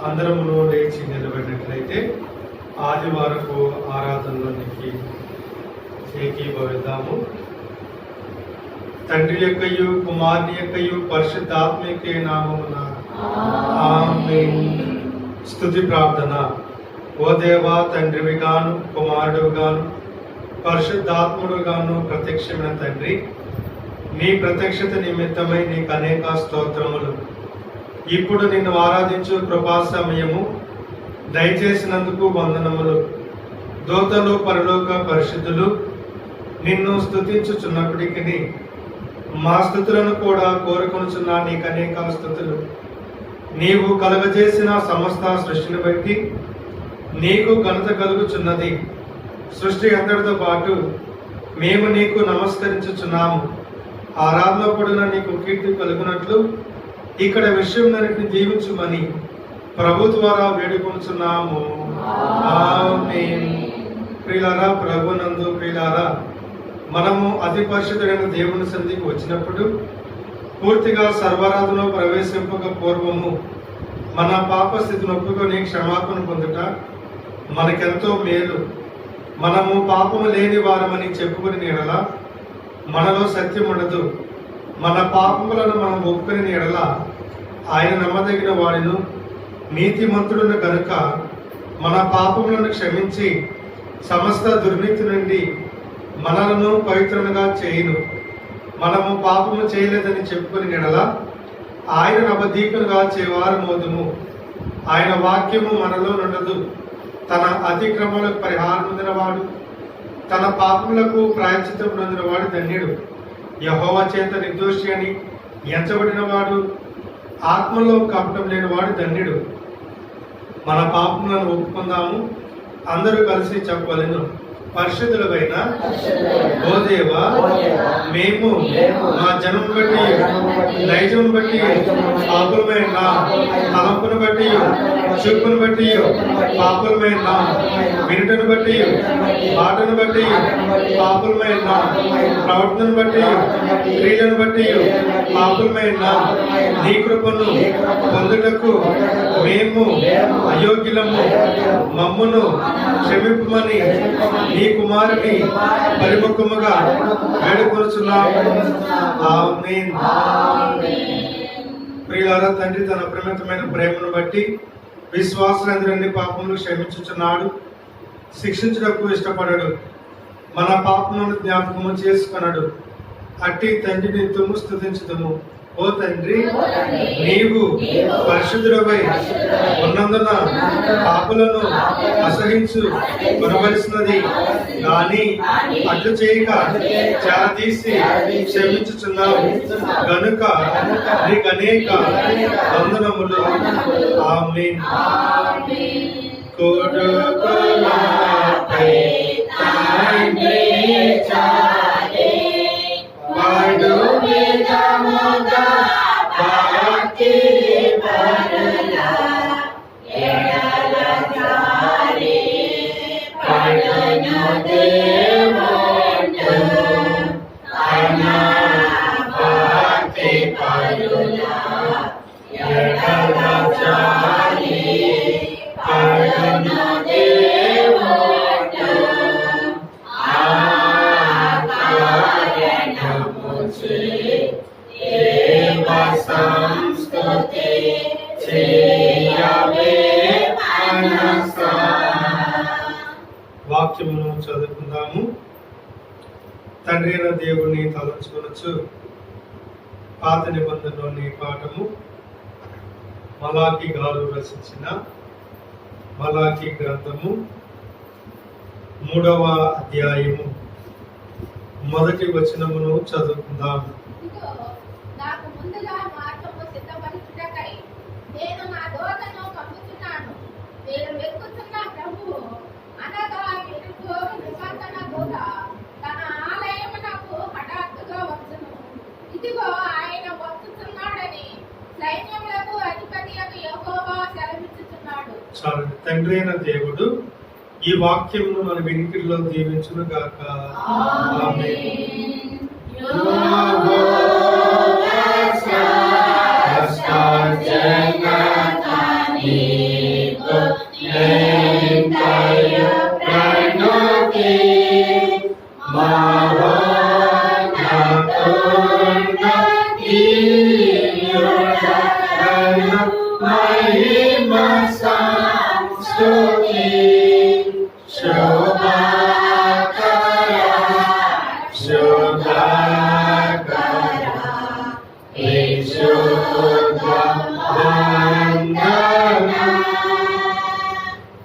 అందరమును లేచి నిలబడినట్లయితే ఆదివారపు ఆరాధనలోనికి ఏకీభవిద్దాము. తండ్రి యొక్కయు కుమారుని యొక్కయు పరిశుద్ధాత్మ యొక్క నామమున ఆమేన్. స్తుతి ప్రార్థన. ఓ దేవా, తండ్రివి గాను కుమారుడు గాను పరిశుద్ధాత్ముడు గాను ప్రత్యక్షమైన తండ్రి, నీ ప్రత్యక్షత నిమిత్తమై నీకు అనేక స్తోత్రములు. ఇప్పుడు నిన్ను ఆరాధించు కృపా సమయము దయచేసినందుకు వందనములు. దూతలు పరలోక పరిశుద్ధులు నిన్ను స్తుతించుచున్నప్పటికీ మా స్థుతులను కూడా కోరుకొనుచున్న నీకు అనేక స్థుతులు. నీవు కలుగజేసిన సమస్త సృష్టిని బట్టి నీకు ఘనత కలుగుచున్నది. సృష్టి అంతటితో పాటు మేము నీకు నమస్కరించుచున్నాము. ఆరాధన పడిన నీకు కీర్తి కలుగునట్లు ఇక్కడ విషయంలోని జీవించుమని ప్రభు ద్వారా వేడుకొనుచున్నాము. ఆమేన్. ప్రియులారా, ప్రభునందు ప్రియులారా, మనము అతి పరిశుద్ధుడైన దేవుని సన్నిధికి వచ్చినప్పుడు పూర్తిగా సర్వారాధన ప్రవేశింపక పూర్వము మన పాప స్థితిని ఒప్పుకొని క్షమాపణ పొందుట మనకెంతో మేలు. మనము పాపము లేని వారమని చెప్పుకుని ఎడల మనలో సత్యం ఉండదు. మన పాపములను మనం ఒప్పుకుని ఎడల ఆయన నమ్మదగిన వాడిను నీతిమంతుడును కనుక మన పాపములను క్షమించి సమస్త దుర్నీతి నుండి మనలను పవిత్రులుగా చేయును. మనము పాపము చేయలేదని చెప్పుకుని ఎడల ఆయన అబద్ధీకులుగా చేవారు మోదుము. ఆయన వాక్యము మనలో నుండదు. తన అతిక్రమములకు పరిహారం పొందినవాడు, తన పాపములకు ప్రాయశ్చిత్తం పొందినవాడు ధన్యుడు. యెహోవా చేత నిర్దోషి అని ఎంచబడినవాడు, ఆత్మలో కపటం లేనివాడు ధన్యుడు. మన పాపములను ఒప్పుకుందాము. అందరూ కలిసి చెప్పవలెను. పరిశుద్ధులైన ఓ దేవా, మేము మా జనం బట్టి నైజం బట్టి పాపులమైన తలంపును బట్టి చూపును బట్టి పాపులమైన వినుటను బట్టి మాటను బట్టి పాపులమైన ప్రవర్తనను బట్టి క్రియలను బట్టి పాపులమైన నీ కృపను పొందుటకు మేము అయోగ్యులము. మమ్మును క్షమింపమని నీ కుమారుని పరిముఖముగా వేడుకొనుచున్నాము. ఆమేన్. ప్రియులారా, తండ్రి తన అపరిమితమైన ప్రేమను బట్టి విశ్వాసులందరినీ పాపములు క్షమించుచున్నాడు. శిక్షించుటకు ఇష్టపడడు. మన పాపములను జ్ఞాపకము చేసుకొనడు. అట్టి తండ్రిని తుమ్ము స్తుతించుదుము. ఓ తండ్రి, నీవు పరిశుద్ధుడవై ఉన్నందున పాపులను అసహించు కొనవలసినది గాని అడ్డు చేయక చేరదీసి క్షమించుచున్నావు గనుక నీకు అనేక వందనములు. ఆమేన్. కొడుకులపై తండ్రి చాలే వాడు విధముగా భక్తి పరుల ఎడల జారి పడును దేవుడు. అనా భక్తి పరుల ఎడల జారి పడును దేవుడు. సంస్కృతి వాక్యమును చదువుకుందాము. తండ్రి అయిన దేవుని తలంచుకొనొచ్చు. పాత నిబంధనలోని పాఠము మలాకి గారు రచించిన మలాకి గ్రంథము 3వ అధ్యాయము 1వ వచనమును చదువుకుందాము. నాకు ముందుగా మార్గము సిద్ధపరచుటకై నేను నా దూతను పంపుతున్నాను. మీరు వెతుకుతున్న ప్రభువు అనగా యెహోవా నిబంధన దూత తన ఆలయమునకు హఠాత్తుగా వచ్చును. ఇదిగో ఆయన వస్తున్నాడని సైన్యములకు అధిపతియగు యెహోవా సెలవిచ్చుచున్నాడు. తండ్రి అయిన దేవుడు ఈ వాక్యమును మన వినికిడిలో దీవించును గాక. ఆమేన్. Jannatani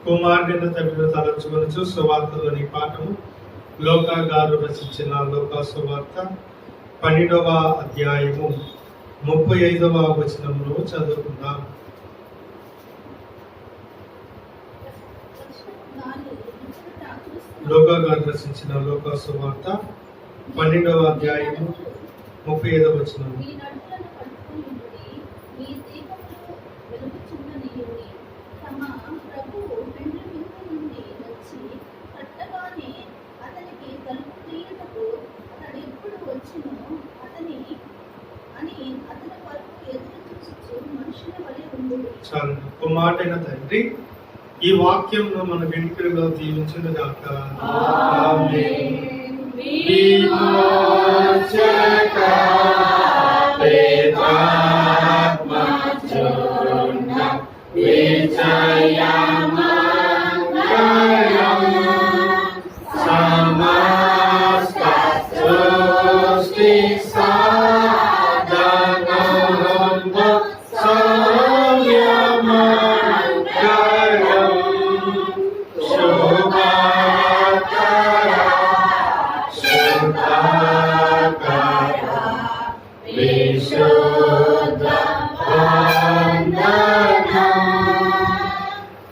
కుమారుడైన తండ్రిని తలంచుకొనుచు సువార్తలోని పాఠము లోకా గారు రచించిన లోకా సువార్త 12వ అధ్యాయము 35వ వచనమును చదువుకుందాం. లోకా గారు రచించిన లోకా సువార్త 12వ అధ్యాయము 35వ వచనము. చాలు. కుమారుడైన తండ్రి ఈ వాక్యంను మన వెనుకలో దీవించును గాక. ఆమేన్.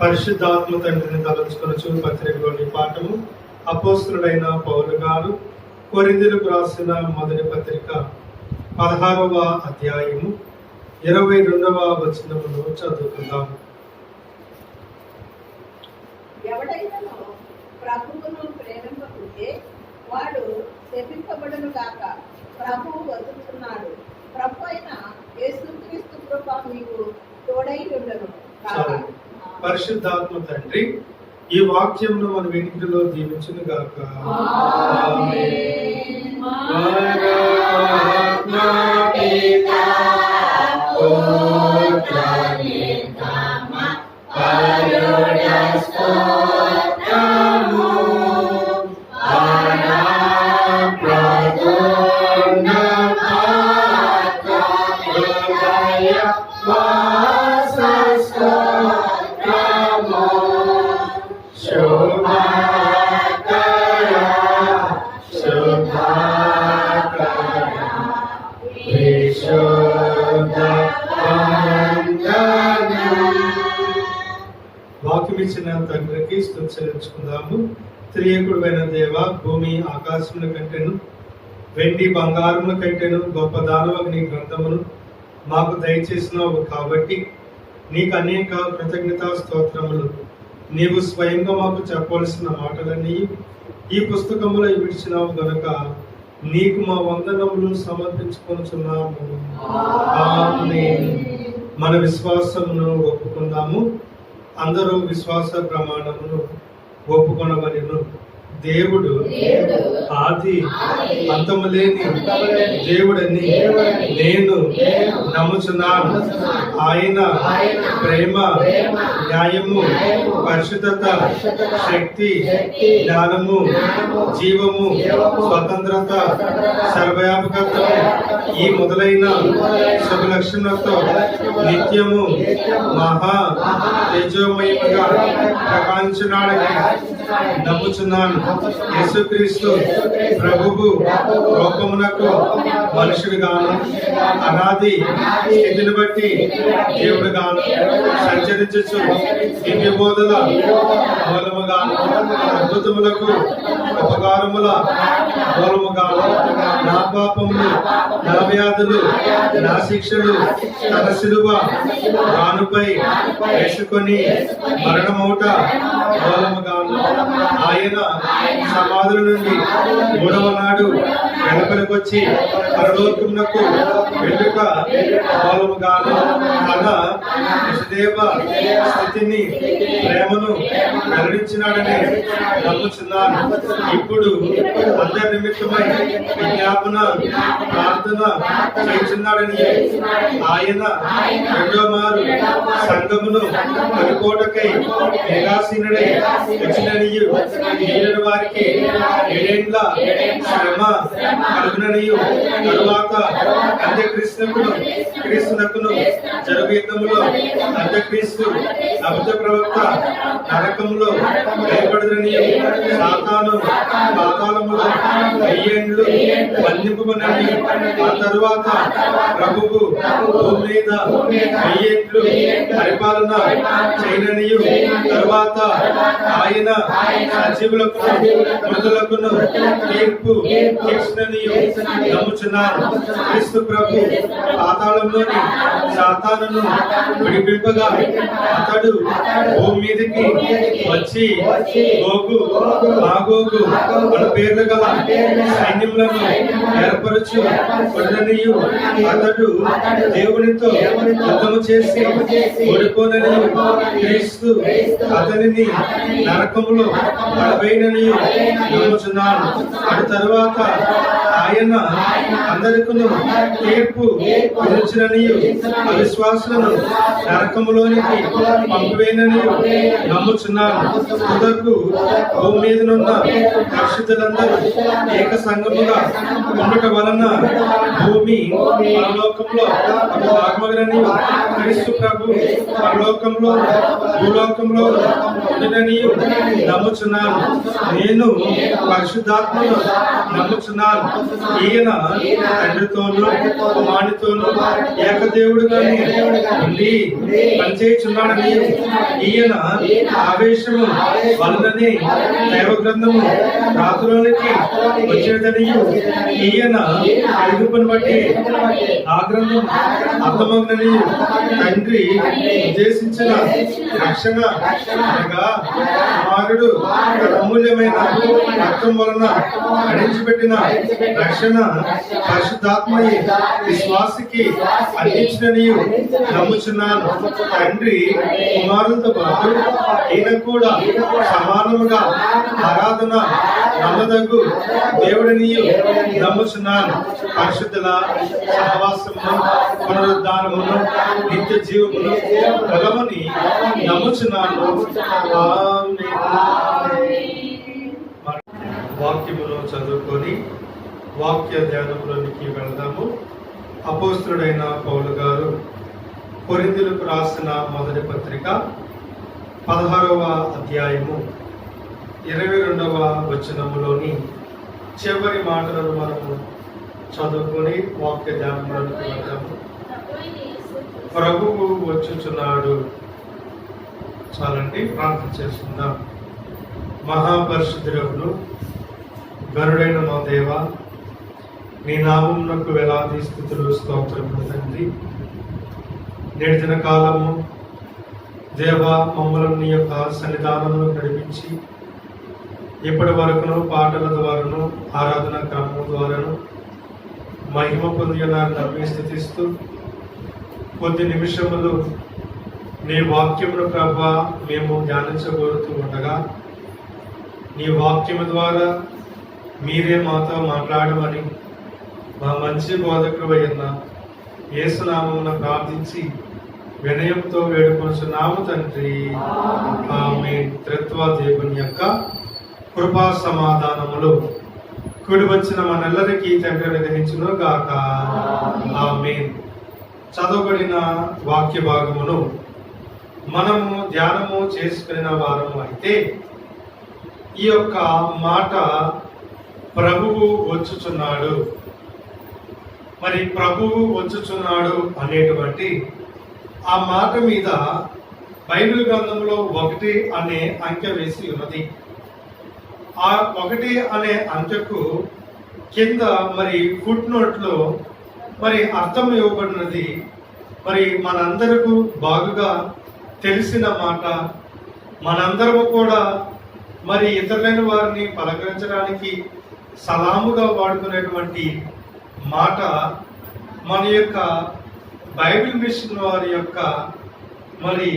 పరిశుద్ధాత్మ తండ్రిని తలంచుకొనుచు పత్రికలోని పాఠము అపోస్తలుడైన పౌలు గారు కొరింథీయులకు రాసిన మొదటి పత్రిక 16వ అధ్యాయము 22వ వచనమును చదువుకుందాం. ఎవడైనను ప్రభువును ప్రేమింపకుంటే వాడు శపింపబడును గాక. ప్రభువు వదులుతున్నాడు. ప్రభు అయిన యేసుక్రీస్తు కృప మీకు తోడై ఉండను గాక. పరిశుద్ధాత్మ తండ్రి ఈ వాక్యంను మన వెనుకలో దీవించును గాక. వాక్యం ఇచ్చిన తండ్రికి స్తుతి చెల్లించుకుందాము. త్రియేకుడైన దేవ, భూమి ఆకాశముల కంటేను వెండి బంగారముల కంటేను గొప్ప దానవకు నీ గ్రంథమును మాకు దయచేసినావు కాబట్టి నీకు అనేక కృతజ్ఞతా స్తోత్రములు. నీవు స్వయంగా మాకు చెప్పవలసిన మాటలన్నీ ఈ పుస్తకములో విడిచినావు గనుక నీకు మా వందనములు సమర్పించుకొనుచున్నాము. ఆమేన్. మన విశ్వాసమును ఒప్పుకుందాము. అందరూ విశ్వాస ప్రమాణమును ఒప్పుకొనవలెను. దేవుడు ఆది అంతము లేని దేవుడని నేను నమ్ముచున్నాను. ఆయన ప్రేమ, న్యాయము, పరిశుద్ధత, శక్తి, జ్ఞానము, జీవము, స్వతంత్రత, సర్వవ్యాపకత్వం ఈ మొదలైన శుభ లక్షణాలతో నిత్యము మహా తేజోమయముగా ప్రకాశించున్నాడని నమ్ముచున్నాను. యేసుక్రీస్తు ప్రభువు లోకమునకు మనుషుడుగాను అనాది స్థితిని బట్టి దేవుడుగాను సంచరించు దివ్య బోధల మూలముగాను అద్భుతములకు ఉపకారముల మూలముగాను నా పాపములు, నా వ్యాధులు, నా శిక్షలు తన శిలువ రానుపై వేసుకొని మరణమౌట మూలముగాను ఆయన సమాధుల నుండి 3వ నాడు వెలుపలికొచ్చి పరలోకమునకు వెళ్ళుట మూలముగాను తన విశుదేవ స్థితిని, ప్రేమను వెల్లడించినాడని నమ్ముచున్నాను. ఇప్పుడు అందరి నిమిత్తమై విజ్ఞాపన ప్రార్థన చేయుచున్నాడని ఆయన రెండో మారు సంఘమును కొనుకోటకై నిరాశీనుడై వచ్చిననియు మిగిలిన వారికి 7 ఏండ్ల శ్రమ కలుగుననియు తరువాత క్రీస్తునకును జరుగు యుద్ధములో అంత్యక్రీస్తు అబద్ధ ప్రవక్త నరకములో భయపడదనియు సాతాను పాతాళములో 1000 ఏండ్లు బంధింపబడని ఆ తరువాత ప్రభువు భూమి మీద 1000 ఏండ్లు పరిపాలన చేయననియు తరువాత ఆయన సజీవులకు మృతులకును తీర్పు తీర్చుననియు నమ్ముచున్నాను. క్రీస్తు ప్రభు పాతాళంలోని సాతానును విడిపింపగా అతడు భూమి మీదకి వచ్చి గోగు మాగోగు మన పేర్లు గల సైన్యములను ఏర్పరచు కొననియు అతడు దేవునితో యుద్ధము చేసి ఓడిపోననియు క్రీస్తు అతనిని నరకములో పడవేయననియు నమ్ముచున్నాను. అటు తరువాత ఆయన అందరికును తీర్పు విధించిననియు అవిశ్వాసులను నరకములోనికి పంపివేయననియు నమ్ముచున్నాను. తుదకు భూమి మీదనున్న పరిశుద్ధులందరూ ఏక సంఘముగా ఉండట వలన భూమి పరలోకంలో ఒక భాగమగననియు క్రీస్తు ప్రభు పరలోకంలో భూలోకంలో ఉండుననియు నమ్ముచున్నాను. నేను పరిశుద్ధాత్మను నమ్ముచున్నాను. ఈయన తండ్రితోనూ కుమారునితోనూ ఏకదేవుడుగానే ఉండి పనిచేయుచున్నాడని ఈయన ఆవేశము వలననే దైవ గ్రంథము రాత్రులోనికి వచ్చినదని ఈయన అడుగుపని బట్టి ఆ గ్రంథం అర్థమవునని తండ్రి ఉద్దేశించిన రక్షణ అనగా కుమారుడు అమూల్యమైన రక్తం వలన అణించిపెట్టిన రక్షణ పరిశుద్ధాత్మని విశ్వాసికి అందించినని నమ్ముచున్నాను. తండ్రి కుమారులతో పాటు ఈయన కూడా సమానముగా ఆరాధన నమ్మదగు దేవుడిని నమ్ముచున్నాను. పరిశుద్ధుల సహవాసమును పునరుద్ధానమును నిత్య జీవమును కలవని నమ్ముచున్నాను. వాక్యమును చదువుకొని వాక్య ధ్యానంలోనికి వెళదాము. అపోస్తుడైన పౌలు గారు కొరింథీయులకు రాసిన మొదటి పత్రిక 16వ అధ్యాయము 22వ వచనములోని చివరి మాటలను మనము చదువుకొని వాక్య ధ్యానంలోనికి వెళదాము. ప్రభువు వచ్చుచున్నాడు. చాలండి, ప్రార్థన చేసుకుందాం. మహాపరిశుద్ధుడవును గరుడైన మా దేవ, నీ నామమునకు వేలాది స్తుతులు స్తోత్రములు తండ్రి. నేటి దిన కాలము దేవ మమ్మల్ని నీ యొక్క సన్నిధానమును నడిపించి ఇప్పటి వరకును పాటల ద్వారాను ఆరాధన క్రమం ద్వారాను మహిమ పొందినాన్ని నమ్మి స్థితిస్తూ కొద్ది నిమిషములు నీ వాక్యమును ప్రభా మేము ధ్యానించబోతూ ఉండగా నీ వాక్యము ద్వారా మీరే మాతో మాట్లాడమని మా మంచి బోధకుడు అయిన యేసునామమున ప్రార్థించి వినయంతో వేడుకొనుచున్నాము తండ్రి. ఆమేన్. త్రిత్వ దేవుని యొక్క కృపా సమాధానములు కూడి వచ్చిన మనెల్లరికీ తండ్రి అనుగ్రహించును గాక. ఆమేన్. చదవబడిన వాక్య భాగమును మనము ధ్యానము చేసుకున్న వారము అయితే ఈ యొక్క మాట ప్రభువు వచ్చుచున్నాడు. మరి ప్రభువు వచ్చుచున్నాడు అనేటువంటి ఆ మాట మీద బైబిల్ గ్రంథంలో 1 అనే అంకె వేసి ఉన్నది. ఆ 1 అనే అంకెకు కింద మరి ఫుట్ నోట్లో మరి అర్థం ఇవ్వబడినది. మరి మనందరకు బాగుగా తెలిసిన మాట, మనందరము కూడా మరి ఇతరులైన వారిని పలకరించడానికి సలాముగా వాడుకునేటువంటి మాట మన యొక్క బైబిల్ మిషన్ వారి యొక్క మరి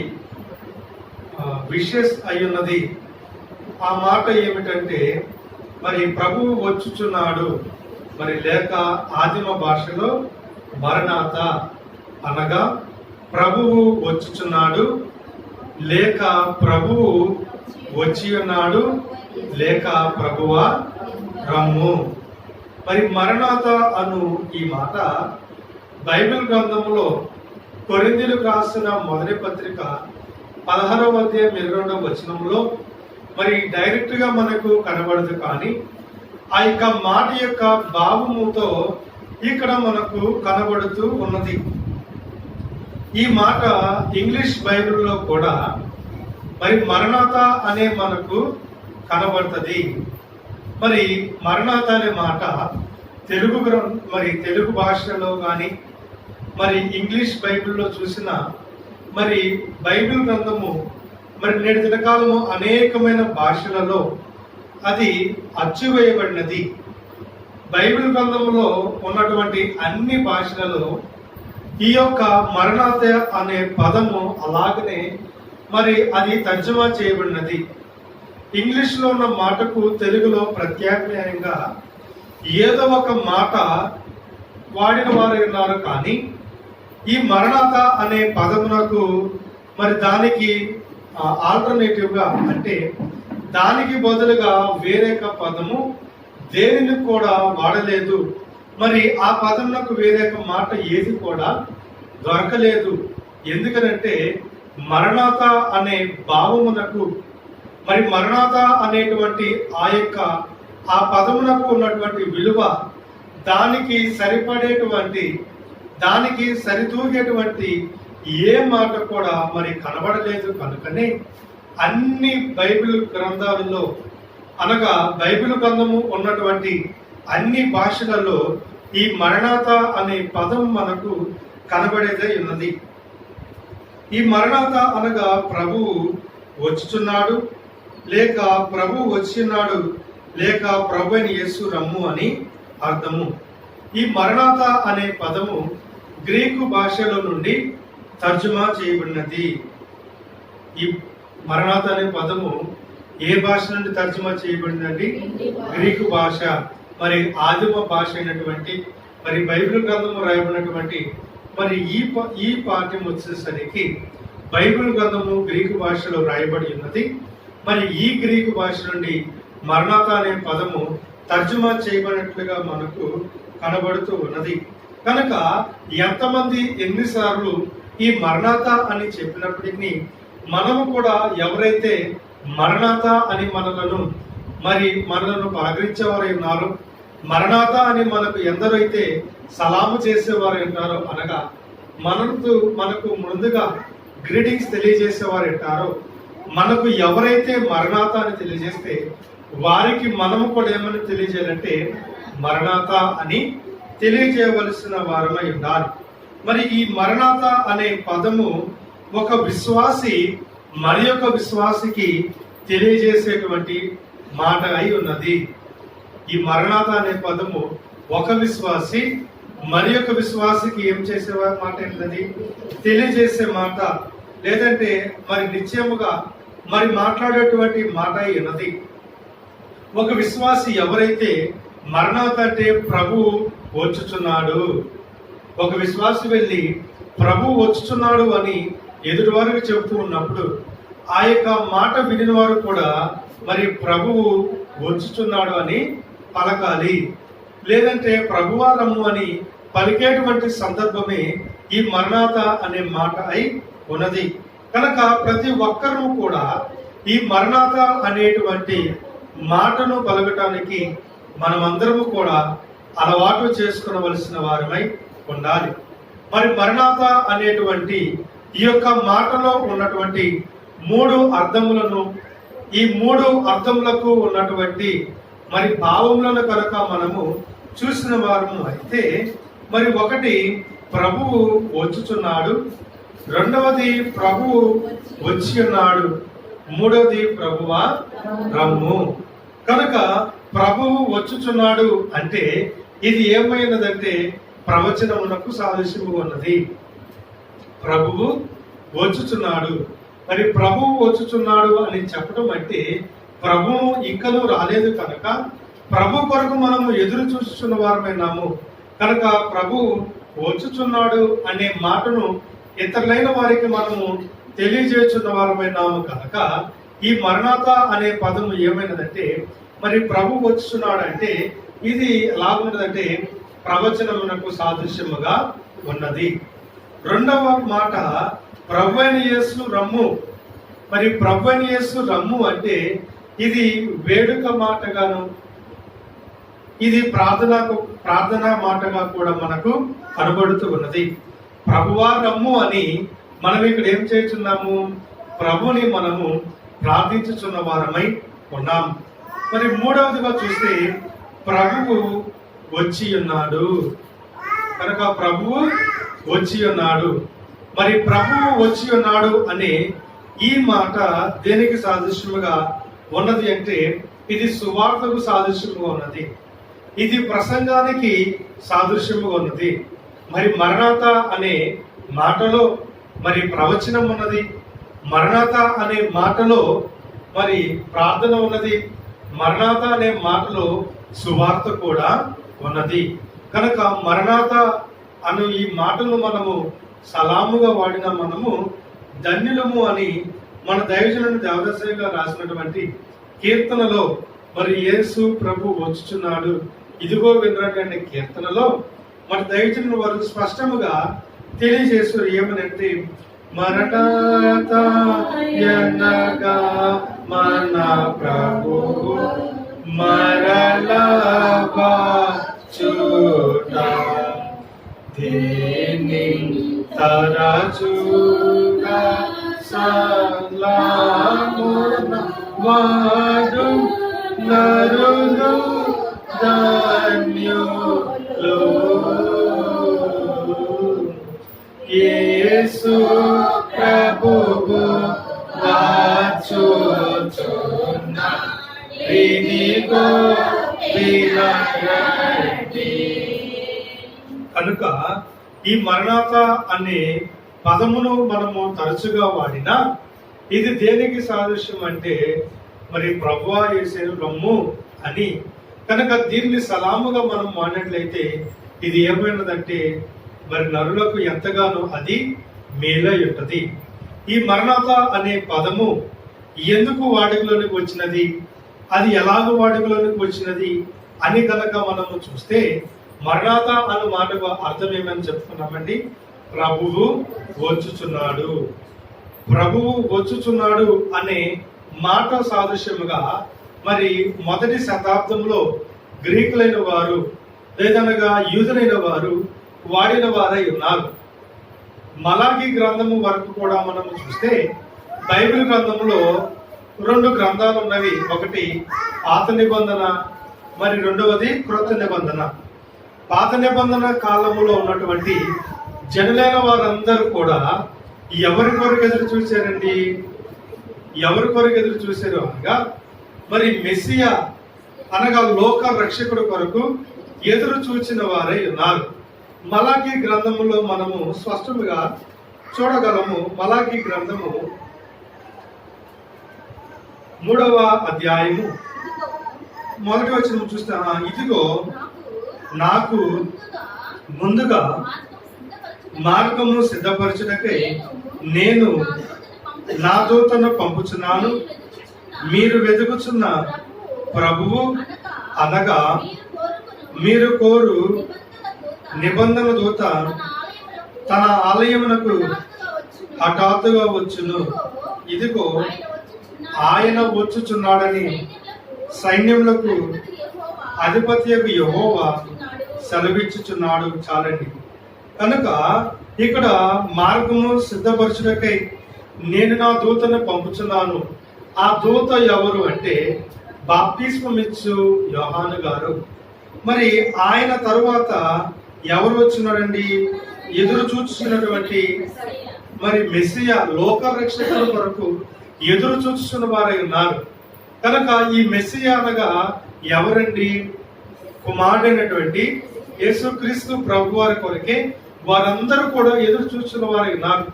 విషెస్ అయి ఉన్నది. ఆ మాట ఏమిటంటే మరి ప్రభువు వచ్చుచున్నాడు, మరి లేక ఆదిమ భాషలో మరణాత అనగా ప్రభువు వచ్చుచున్నాడు, లేక ప్రభువు వచ్చి ఉన్నాడు, లేక ప్రభువా రమ్ము. మరి మరణాత అను ఈ మాట బైబిల్ గ్రంథంలో కొరింథీయులకు రాసిన మొదటి పత్రిక 16వ అధ్యాయం 22వ వచనంలో మరి డైరెక్ట్ గా మనకు కనబడదు, కానీ ఆ యొక్క మాట యొక్క భావముతో ఇక్కడ మనకు కనబడుతూ ఉన్నది. ఈ మాట ఇంగ్లీష్ బైబిల్లో కూడా మరి మరణాత అనే మనకు కనబడుతుంది. మరి మరణాత అనే మాట తెలుగు భాషలో కానీ మరి ఇంగ్లీష్ బైబిల్లో చూసిన మరి బైబిల్ గ్రంథము మరి నేటి దినకాలము అనేకమైన భాషలలో అది అచ్చువేయబడినది. బైబిల్ గ్రంథంలో ఉన్నటువంటి అన్ని భాషలలో ఈ యొక్క మరణాత అనే పదము అలాగనే మరి అది తర్జుమా చేయబడినది. ఇంగ్లీష్ లో ఉన్న మాటకు తెలుగులో ప్రత్యామ్నాయంగా ఏదో ఒక మాట వాడిన వారు ఉన్నారు, కానీ ఈ మరణాత అనే పదమునకు మరి దానికి ఆల్టర్నేటివ్ గా అంటే దానికి బదులుగా వేరొక పదము దేనిని కూడా వాడలేదు. మరి ఆ పదమునకు వేరొక మాట ఏది కూడా దొరకలేదు. ఎందుకనంటే మరణాత అనే భావమునకు మరి మరణాత అనేటువంటి ఆ పదమునకు ఉన్నటువంటి విలువ దానికి సరిపడేటువంటి దానికి సరితూగేటువంటి ఏ మాట కూడా మరి కనబడలేదు. కనుకనే అన్ని బైబిల్ గ్రంథాలలో అనగా బైబిల్ గ్రంథము ఉన్నటువంటి అన్ని భాషలలో ఈ మరణాత అనే పదం మనకు కనబడేదే ఉన్నది. ఈ మరణాత అనగా ప్రభువు వచ్చుచున్నాడు, లేక ప్రభు వచ్చినాడు, లేక ప్రభు అయిన యేసు రమ్ము అని అర్థము. ఈ మరణాత అనే పదము గ్రీకు భాషలో నుండి తర్జుమా చేయబడినది. ఈ మరణాత అనే పదము ఏ భాష నుండి తర్జుమా చేయబడిందండి? గ్రీకు భాష. మరి ఆదిమ భాష అయినటువంటి మరి బైబిల్ గ్రంథము రాయబడినటువంటి మరి ఈ పాఠ్యం వచ్చేసరికి బైబిల్ గ్రంథము గ్రీకు భాషలో రాయబడి ఉన్నది. మరి ఈ గ్రీకు భాష నుండి మరణాత అనే పదము తర్జుమా చేయబడినట్లుగా మనకు కనబడుతూ ఉన్నది. కనుక ఎంతమంది ఎన్నిసార్లు ఈ మరణాత అని చెప్పినప్పటికీ మనము కూడా ఎవరైతే మరణాత అని మనలను పలకరించేవారు ఉన్నారో, మరణాత అని మనకు ఎందరైతే సలాము చేసేవారు ఉంటారో, అనగా మనకు ముందుగా గ్రీటింగ్స్ తెలియజేసేవారు ఉంటారో, మనకు ఎవరైతే మరణాత అని తెలియజేస్తే వారికి మనము కూడా ఏమని తెలియజేయాలంటే మరణాత అని తెలియజేయవలసిన వారమై ఉండాలి. మరి ఈ మరణాత అనే పదము ఒక విశ్వాసి మరి యొక్క విశ్వాసికి తెలియజేసేటువంటి మాట అయి ఉన్నది. ఈ మరణాత అనే పదము ఒక విశ్వాసి మరి యొక్క విశ్వాసికి ఏం చేసే మాట ఏంటది? తెలియజేసే మాట, లేదంటే మరి నిశ్చయముగా మరి మాట్లాడేటువంటి మాట అయి ఉన్నది. ఒక విశ్వాసి ఎవరైతే మరణాత అంటే ప్రభు వచ్చుచున్నాడు, ఒక విశ్వాసి వెళ్ళి ప్రభు వచ్చుచున్నాడు అని ఎదుటి వారికి చెబుతూ ఉన్నప్పుడు ఆ యొక్క మాట విని వారు కూడా మరి ప్రభువు వచ్చుచున్నాడు అని పలకాలి. లేదంటే ప్రభువారము అని పలికేటువంటి సందర్భమే ఈ మరణాత అనే మాట అయి ఉన్నది. కనుక ప్రతి ఒక్కరూ కూడా ఈ మరణాత అనేటువంటి మాటను పలకటానికి మనమందరము కూడా అలవాటు చేసుకునవలసిన వారమై ఉండాలి. మరి మరణాత అనేటువంటి ఈ యొక్క మాటలో ఉన్నటువంటి 3 అర్థములను, ఈ 3 అర్థములకు ఉన్నటువంటి మరి భావములను కనుక మనము చూసిన వారము అయితే, మరి ఒకటి ప్రభువు వచ్చుచున్నాడు, రెండవది ప్రభువు వచ్చి ఉన్నాడు, మూడవది ప్రభువా రమ్ము. కనుక ప్రభువు వచ్చుచున్నాడు అంటే ఇది ఏమైనదంటే ప్రవచనమునకు సాదృశ్యము ఉన్నది. ప్రభువు వచ్చుచున్నాడు, మరి ప్రభువు వచ్చుచున్నాడు అని చెప్పడం అంటే ప్రభువు ఇంకనూ రాలేదు కనుక ప్రభు కొరకు మనము ఎదురు చూస్తున్న వారమైనాము కనుక ప్రభు వచ్చుచున్నాడు అనే మాటను ఇతరులైన వారికి మనము తెలియజేస్తున్న వారమైనాము కనుక ఈ మరణాత అనే పదము ఏమైనదంటే మరి ప్రభు వచ్చుచున్నాడు అంటే ఇది ఎలా ఉన్నదంటే ప్రవచనమునకు సాదృశ్యముగా ఉన్నది. రెండవ మాట ప్రభువైన యేసు రమ్ము. మరి ప్రభువైన యేసు రమ్ము అంటే ఇది వేడుక మాటగాను ఇది ప్రార్థనా మాటగా కూడా మనకు కనబడుతూ ఉన్నది. ప్రభువా రమ్ము అని మనం ఇక్కడ ఏం చేస్తున్నాము? ప్రభుని మనము ప్రార్థించుచున్న వారమై ఉన్నాం. మరి మూడవదిగా చూస్తే ప్రభువు వచ్చి ఉన్నాడు కనుక ప్రభువు వచ్చి ఉన్నాడు. మరి ప్రభువు వచ్చి ఉన్నాడు అనే ఈ మాట దేనికి సాదృశ్యముగా ఉన్నది అంటే ఇది సువార్తకు సాదృశ్యముగా ఉన్నది, ఇది ప్రసంగానికి సాదృశ్యముగా ఉన్నది. మరి మరణాత అనే మాటలో మరి ప్రవచనం ఉన్నది, మరణాత అనే మాటలో మరి ప్రార్థన ఉన్నది, మరణాత అనే మాటలో సువార్త కూడా ఉన్నది. కనుక మరణాత అను ఈ మాటను మనము సలాముగా వాడిన మనము ధన్యులము అని మన దైవజనుని దేవదాసయ్య గారు రాసినటువంటి కీర్తనలో మరి యేసు ప్రభు వచ్చుచున్నాడు ఇదిగో వినరండి అనే కీర్తనలో మన దైవజనుని వారు స్పష్టముగా తెలియజేస్తారు. ఏమనంటే మరణాత యనగా మన ప్రభు మరలా వచ్చుట దేని తరచుగా సలామున వాడు నరులు ధన్యులు. యేసు ప్రభువు వచ్చుచున్న ఇదిగో వినరండి. కనుక ఈ మరణాత అనే పదమును మనము తరచుగా వాడినా ఇది దేనికి సాదృశ్యం అంటే మరి ప్రభువా యేసు రమ్ము అని. కనుక దీన్ని సలాముగా మనం వాడినట్లయితే ఇది ఏమైనదంటే మరి నరులకు ఎంతగానో అది మేలై ఉంటది. ఈ మరణాత అనే పదము ఎందుకు వాడుకలోనికి వచ్చినది, అది ఎలాగ వాడుకలోనికి వచ్చినది అని కనుక మనము చూస్తే మరణాత అన్న మాటకు అర్థం ఏమని చెప్పుకున్నామండి? ప్రభువు వచ్చుచున్నాడు. ప్రభువు వచ్చుచున్నాడు అనే మాట సాదృశ్యముగా మరి మొదటి శతాబ్దంలో గ్రీకులైన వారు లేదనగా యూదులైన వారు వాడిన వారై ఉన్నారు. మలాకి గ్రంథము వరకు కూడా మనం చూస్తే బైబిల్ గ్రంథంలో 2 గ్రంథాలు ఉన్నవి. ఒకటి పాత నిబంధన, మరి రెండవది క్రొత్త నిబంధన. పాత నిబంధన కాలములో ఉన్నటువంటి జనులైన వారందరూ కూడా ఎవరి కొరకు ఎదురు చూశారండి? ఎవరి కొరకు ఎదురు చూశారు అనగా మరి మెస్సియా అనగా లోక రక్షకుడు కొరకు ఎదురు చూచిన వారై ఉన్నారు. మలాకి గ్రంథములో మనము స్పష్టముగా చూడగలము. మలాకి గ్రంథము 3వ అధ్యాయము మొదటి వచనం చూస్తే ఇదిగో నాకు ముందుగా మార్గము సిద్ధపరచుటకై నేను నా దూతను పంపుచున్నాను. మీరు వెతుకుచున్న ప్రభువు అనగా మీరు కోరు నిబంధన దూత తన ఆలయమునకు హఠాత్తుగా వచ్చును. ఇదిగో ఆయన వచ్చుచున్నాడని సైన్యములకు అధిపత్యకు యెహోవా సెలవిచ్చుచున్నాడు. చాలండి. కనుక ఇక్కడ మార్గము సిద్ధపరచుటకై నేను నా దూతను పంపుచున్నాను. ఆ దూత ఎవరు అంటే బాప్తిస్మం ఇచ్చు యోహాను గారు. మరి ఆయన తరువాత ఎవరు వచ్చినారండి? ఎదురు చూస్తున్నటువంటి మరి మెస్సియా లోక రక్షకుల కొరకు ఎదురు చూస్తున్న వారై ఉన్నారు. కనుక ఈ మెస్సియా అనగా ఎవరండి? కుమారుడైనటువంటి యేసుక్రీస్తు ప్రభు వారి కొరకే వారందరూ కూడా ఎదురు చూస్తున్న వారై ఉన్నారు.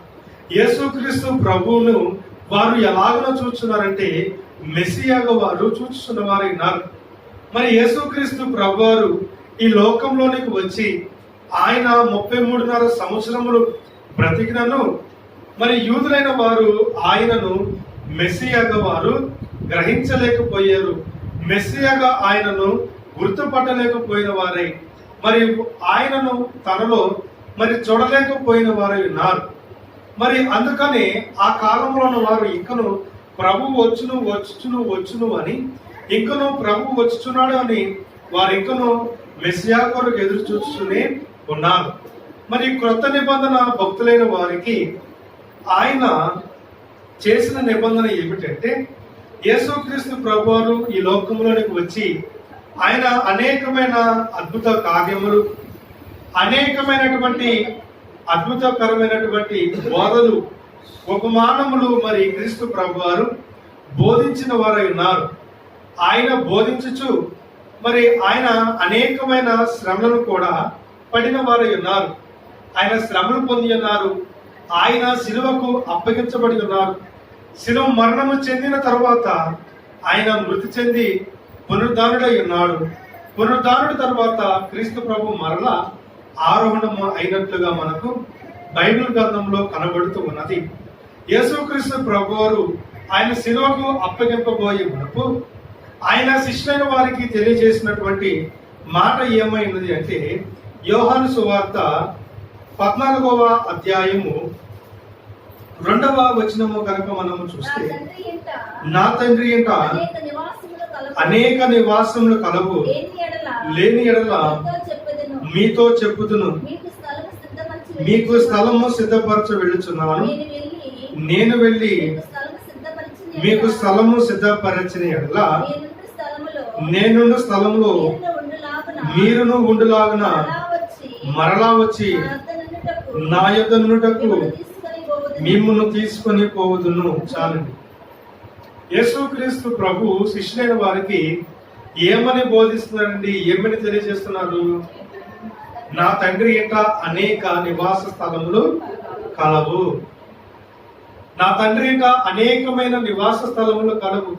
యేసుక్రీస్తు ప్రభువును వారు ఎలాగో చూస్తున్నారంటే మెస్సియాగా వారు చూస్తున్న వారు ఉన్నారు. మరి యేసుక్రీస్తు ప్రభువారు ఈ లోకంలోనికి వచ్చి ఆయన 33.5 సంవత్సరములు బ్రతికినను మరి యూదులైన వారు ఆయనను మెస్సియాగా వారు గ్రహించలేకపోయారు. మెస్సియాగా ఆయనను గుర్తుపట్టలేకపోయిన వారై మరి ఆయనను తనలో మరి చూడలేకపోయిన వారై ఉన్నారు. మరి అందుకని ఆ కాలంలో ఉన్న వారు ఇంకను ప్రభు వచ్చును అని ఇంకను ప్రభు వచ్చుచున్నాడు అని వారు ఇంకను మెస్సియా కొరకు ఎదురు చూస్తూనే ఉన్నారు. మరి క్రొత్త నిబంధన భక్తులైన వారికి ఆయన చేసిన నిబంధన ఏమిటంటే యేసుక్రీస్తు ప్రభువారు ఈ లోకంలోనికి వచ్చి ఆయన అనేకమైన అద్భుత కార్యములు, అనేకమైనటువంటి అద్భుతకరమైనటువంటి బోధలు, ఉపమానములు మరి క్రీస్తు ప్రభువారు బోధించిన వారై ఉన్నారు. ఆయన బోధించుచు మరి ఆయన అనేకమైన శ్రమలను కూడా పడిన వారై ఉన్నారు. ఆయన శ్రమలు పొంది ఉన్నారు. ఆయన శిలువకు అప్పగించబడి ఉన్నారు. శిలువ మరణము చెందిన తర్వాత ఆయన మృతి చెంది పునరుద్ధానుడై ఉన్నాడు. పునరుద్ధానుడి తర్వాత క్రీస్తు ప్రభు మరలా ఆరోహణము అయినట్లుగా మనకు బైబిల్ గ్రంథంలో కనబడుతూ ఉన్నది. యేసుక్రీస్తు ప్రభువారు ఆయన శిలువకు అప్పగింపబోయే మనకు ఆయన శిష్యులైన వారికి తెలియజేసినటువంటి మాట ఏమైనది అంటే యోహాను సువార్త 14వ అధ్యాయము 2వ వచనము కనుక మనము చూస్తే నా తండ్రి ఇంట అనేక నివాసములు కలవు, లేని ఎడల మీతో చెప్పుదును, మీకు స్థలము సిద్ధపరచ వెళ్ళుచున్నాను. నేను వెళ్ళి మీకు స్థలము సిద్ధపరచిన ఎడల నేనుండు స్థలములో మీరును ఉండులాగున మరలా వచ్చి నా యొద్ద నుండుటకు మిమ్మును తీసుకొని పోవుదును. చాలండి. యేసుక్రీస్తు ప్రభు శిష్యులైన వారికి ఏమని బోధిస్తున్నారండి? ఏమని తెలియజేస్తున్నారు? నా తండ్రి ఇంట అనేక నివాస స్థలములు కలవు. నా తండ్రి ఇంట అనేకమైన నివాస స్థలములు కలవు.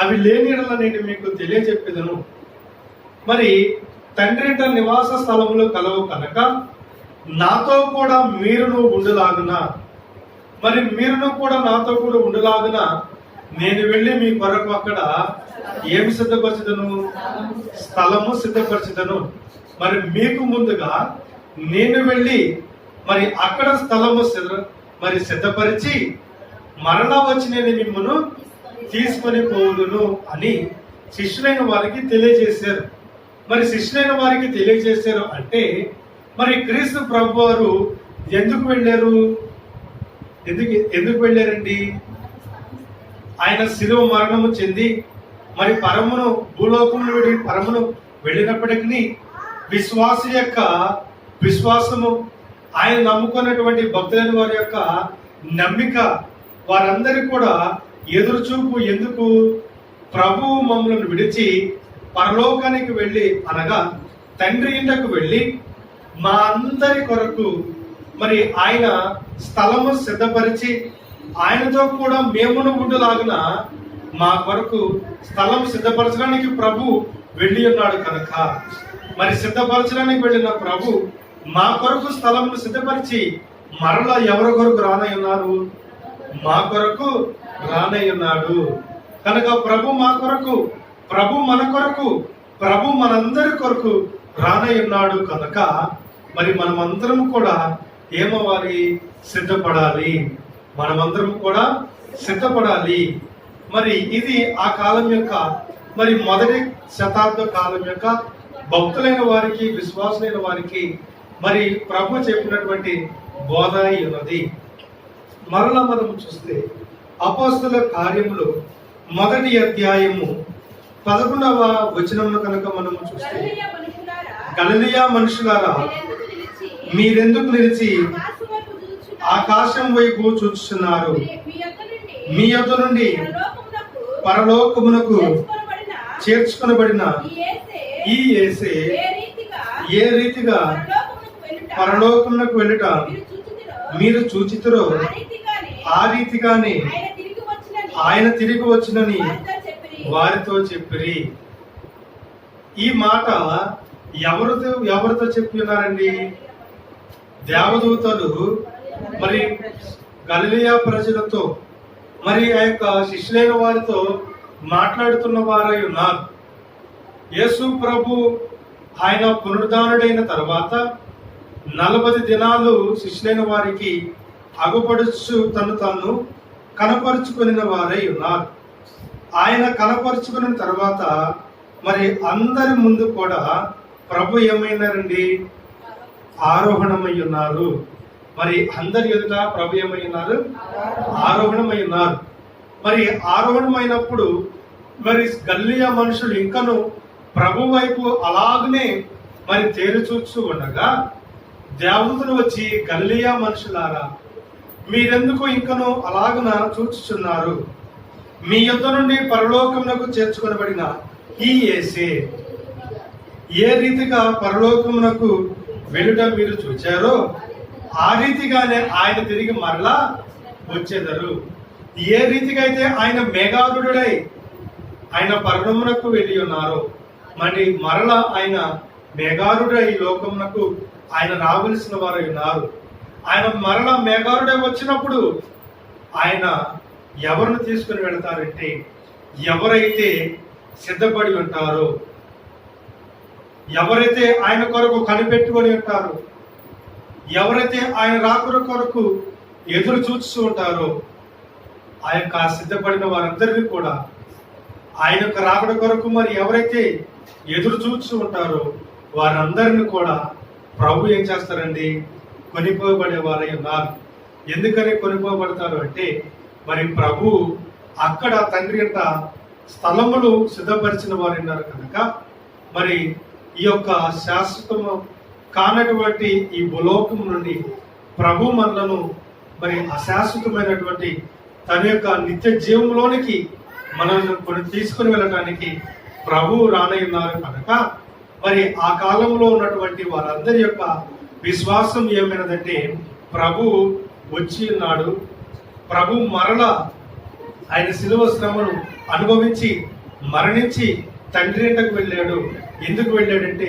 అవి లేని యెడల నేను మీకు తెలియజెప్పేదను. మరి తండ్రి ఇంట నివాస స్థలములు కలవు కనుక నాతో కూడా మీరును ఉండులాగున, మరి మీరును కూడా నాతో కూడా ఉండులాగున నేను వెళ్ళి మీ కొరకు అక్కడ ఏమి సిద్ధపరచుదను? స్థలము సిద్ధపరచుదను. మరి మీకు ముందుగా నేను వెళ్ళి మరి అక్కడ స్థలము మరి సిద్ధపరిచి మరలా వచ్చి నేను మిమ్మల్ని తీసుకొని పోవుదును అని శిష్యులైన వారికి తెలియజేశారు. మరి శిష్యులైన వారికి తెలియజేశారు అంటే మరి క్రీస్తు ప్రభు వారు ఎందుకు వెళ్ళారు? ఎందుకు వెళ్ళారండి? ఆయన శిలువ మరణము చెంది మరి పరమును భూలోకమును విడి పరమును వెళ్ళినప్పటికీ విశ్వాస యొక్క విశ్వాసము, ఆయన నమ్ముకున్నటువంటి భక్తులైన వారి యొక్క నమ్మిక, వారందరి కూడా ఎదురు చూపు ఎందుకు? ప్రభువు మమ్మల్ని విడిచి పరలోకానికి వెళ్ళి అనగా తండ్రి ఇంటకు వెళ్ళి మా అందరి కొరకు మరి ఆయన స్థలము సిద్ధపరిచి ఆయనతో కూడా మేమును ఉండులాగున మా కొరకు స్థలం సిద్ధపరచడానికి ప్రభు వెళ్ళి ఉన్నాడు కనుక మరి సిద్ధపరచడానికి వెళ్ళిన ప్రభు మా కొరకు స్థలమును సిద్ధపరిచి మరలా ఎవరి కొరకు రానై ఉన్నారు? మా కొరకు రానై ఉన్నాడు కనుక ప్రభు మా కొరకు, ప్రభు మన కొరకు, ప్రభు మనందరి కొరకు రానై ఉన్నాడు కనుక మరి మనమందరం కూడా ఏమవ్వాలి? సిద్ధపడాలి. మనమందరం కూడా సిద్ధపడాలి. మరి ఇది ఆ కాలం యొక్క మరి మొదటి శతాబ్ద కాలం యొక్క భక్తులైన వారికి, విశ్వాసులైన వారికి మరి ప్రభు చెప్పినటువంటి బోధ ఉన్నది. మరలా మనం చూస్తే అపోస్తల కార్యములు 1వ అధ్యాయము 11వ వచనమును కనుక మనము చూస్తే గలిలయ మనుషులారా మీరెందుకు నిలిచి ఆకాశం వైపు చూస్తున్నారు? మీ యొద్ద నుండి పరలోకమునకు చేర్చుకొనబడిన ఈ యేసే ఏ రీతిగా పరలోకమునకు వెళ్ళుట మీరు చూచితురో ఆ రీతిగానే ఆయన తిరిగి వచ్చినని వారితో చెప్పిరి. వారితో చెప్పిరి. ఈ మాట ఎవరితో చెప్పి ఉన్నారండి? దేవదూతలు మరి గలిలయ ప్రజలతో మరి ఆ యొక్క శిష్యులైన వారితో మాట్లాడుతున్న వారై ఉన్నారు. యేసు ప్రభు ఆయన పునరుద్ధానుడైన తర్వాత 40 దినాలు శిష్యులైన వారికి అగుపడుచు తను కనపరుచుకుని వారై ఉన్నారు. ఆయన కనపరుచుకున్న తర్వాత మరి అందరి ముందు కూడా ప్రభు ఏమైనారండి? ఆరోహణమై ఉన్నారు. మరి అందరి ఎదుట ప్రభు ఏమై ఉన్నారు? ఆరోహణమై ఉన్నారు. మరి ఆరోహణమైనప్పుడు మరి గలిలయ మనుషులు ఇంకను ప్రభు వైపు అలాగనే మరి తేరు చూస్తూ ఉండగా దేవదూతలు వచ్చి, గలిలయ మనుషులారా, మీరెందుకు ఇంకను అలాగున చూచుచున్నారు? మీ యొద్ద నుండి పరలోకమునకు చేర్చుకొనబడిన ఈ యేసే ఏ రీతిగా పరలోకమునకు వెళ్ళుట మీరు చూచారో ఆ రీతిగానే ఆయన తిరిగి మరలా వచ్చేదరు. ఏ రీతిగా అయితే ఆయన మేఘారుడై ఆయన పరలోకమునకు వెళ్ళి ఉన్నారో మరి మరలా ఆయన మేఘారుడై లోకమునకు ఆయన రావలసిన వారు ఉన్నారు. ఆయన మరలా మేఘారుడై వచ్చినప్పుడు ఆయన ఎవరిని తీసుకుని వెళతారంటే, ఎవరైతే సిద్ధపడి ఉంటారో, ఎవరైతే ఆయన కొరకు కనిపెట్టుకొని ఉంటారో, ఎవరైతే ఆయన రాకుల కొరకు ఎదురు చూస్తూ ఉంటారో, ఆ యొక్క సిద్ధపడిన వారందరినీ కూడా ఆయన యొక్క రాకడ కొరకు మరి ఎవరైతే ఎదురు చూస్తూ ఉంటారో వారందరిని కూడా ప్రభు ఏం చేస్తారండి? కొనిపోబడే వారై ఉన్నారు. ఎందుకని కొనిపోబడతారు అంటే, మరి ప్రభు అక్కడ తండ్రి అంట స్థలములు సిద్ధపరిచిన వారు ఉన్నారు కనుక మరి ఈ యొక్క శాశ్వతము కానటువంటి ఈ భూలోకం నుండి ప్రభు మనలను మరి అశాశ్వతమైనటువంటి తన యొక్క నిత్య జీవంలోనికి మనల్ని తీసుకుని వెళ్ళటానికి ప్రభు రానయ్యున్నారు కనుక మరి ఆ కాలంలో ఉన్నటువంటి వారందరి యొక్క విశ్వాసం ఏమైనదంటే, ప్రభు వచ్చి ఉన్నాడు, ప్రభు మరల ఆయన శిలువ శ్రమను అనుభవించి మరణించి తండ్రి ఇంటకు వెళ్ళాడు. ఎందుకు వెళ్ళాడంటే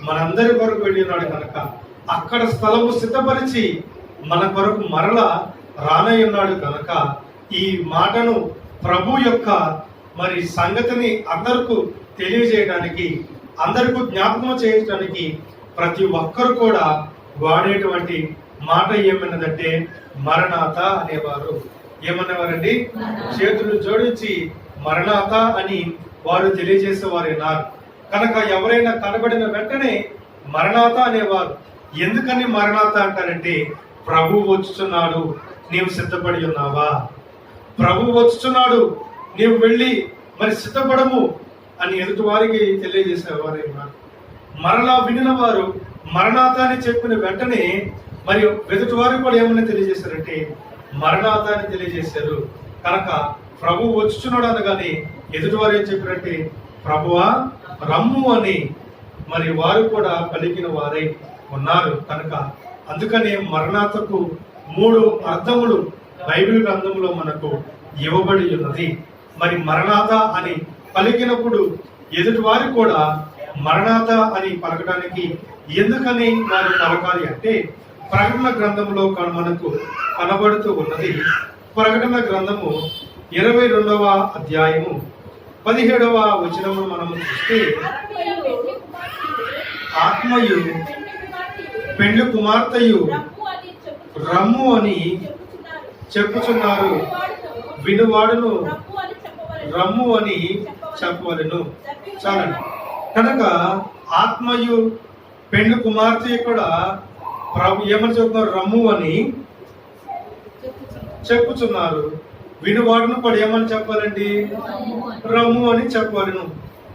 మనందరి కొరకు వెళ్ళి ఉన్నాడు కనుక అక్కడ స్థలము సిద్ధపరిచి మన కొరకు మరల రానై ఉన్నాడు కనుక ఈ మాటను ప్రభు యొక్క మరి సంగతిని అందరికీ తెలియజేయడానికి, అందరికీ జ్ఞాపకం చేయడానికి ప్రతి ఒక్కరు కూడా వాడేటువంటి మాట ఏమన్నదంటే మరణాత అనేవారు. ఏమనేవారండి? చేతులు జోడించి మరణాత అని వారు తెలియజేసేవారు. కనుక ఎవరైనా కనబడిన వెంటనే మరణాత అనేవారు. ఎందుకని మరణాత అంటారంటే, ప్రభు వచ్చుచున్నాడు, నీవు సిద్ధపడి ఉన్నావా? ప్రభు వచ్చుచున్నాడు, నీవు వెళ్ళి మరి సిద్ధపడము అని ఎదుటి వారికి తెలియజేసేవారు. మరలా వినిన వారు మరణాత అని చెప్పిన వెంటనే మరి ఎదుటి వారికి కూడా ఏమని తెలియజేశారంటే మరణాత అని తెలియజేశారు. కనుక ప్రభు వచ్చుచున్నాడు అనగానే ఎదుటి వారు ఏం చెప్పారంటే, ప్రభువా రమ్ము అని మరి వారు కూడా పలికిన వారై ఉన్నారు. కనుక అందుకనే మరణాతకు 3 అర్థములు బైబిల్ గ్రంథంలో మనకు ఇవ్వబడి ఉన్నది. మరి మరణాత అని పలికినప్పుడు ఎదుటి వారు కూడా మరణాత అని పలకడానికి ఎందుకని వారు పలకాలి అంటే, ప్రకటన గ్రంథంలో మనకు కనబడుతూ ఉన్నది. ప్రకటన గ్రంథము 22వ అధ్యాయము 17వ వచనము మనము చూస్తే, ఆత్మయు పెండ్లి కుమార్తెయు రమ్ము అని చెప్పుచున్నారు, వినువాడును రమ్ము అని చెప్పవలెను. చాలండి. కనుక ఆత్మయు పెండ్లి కుమార్తె కూడా ప్రభు ఏమని చెప్తున్నారు? రమ్ము అని చెప్పుచున్నారు. వినువాడును కూడా ఏమని చెప్పాలండి? రమ్ము అని చెప్పవలెను.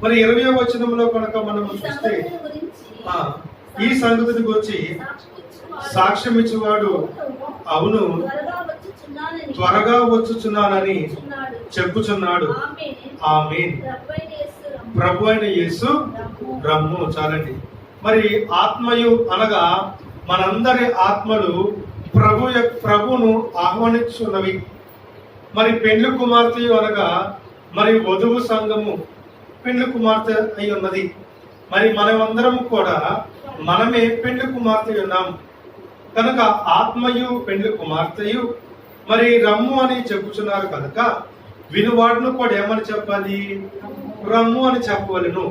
మరి 20వ వచనంలో కనుక మనం చూస్తే ఈ సంగతిని గురించి సాక్ష్యం ఇచ్చేవాడు అవును త్వరగా వచ్చుచున్నానని చెప్పుచున్నాడు. ఆమేన్. ప్రభు అయిన యేసు రమ్ము. చాలండి. మరి ఆత్మయు అనగా మనందరి ఆత్మలు ప్రభువును ఆహ్వానించున్నవి. మరి పెండ్లి కుమార్తె అనగా మరి వధువు సంఘము పెండ్లి కుమార్తె అయి ఉన్నది. మరి మనమందరం కూడా మనమే పెండ్లి కుమార్తె ఉన్నాము కనుక ఆత్మయు పెండ్లి కుమార్తెయు మరి రమ్ము అని చెప్పుచున్నారు కనుక వినువాడును కూడా ఏమని చెప్పాలి? రమ్ము అని చెప్పవలను.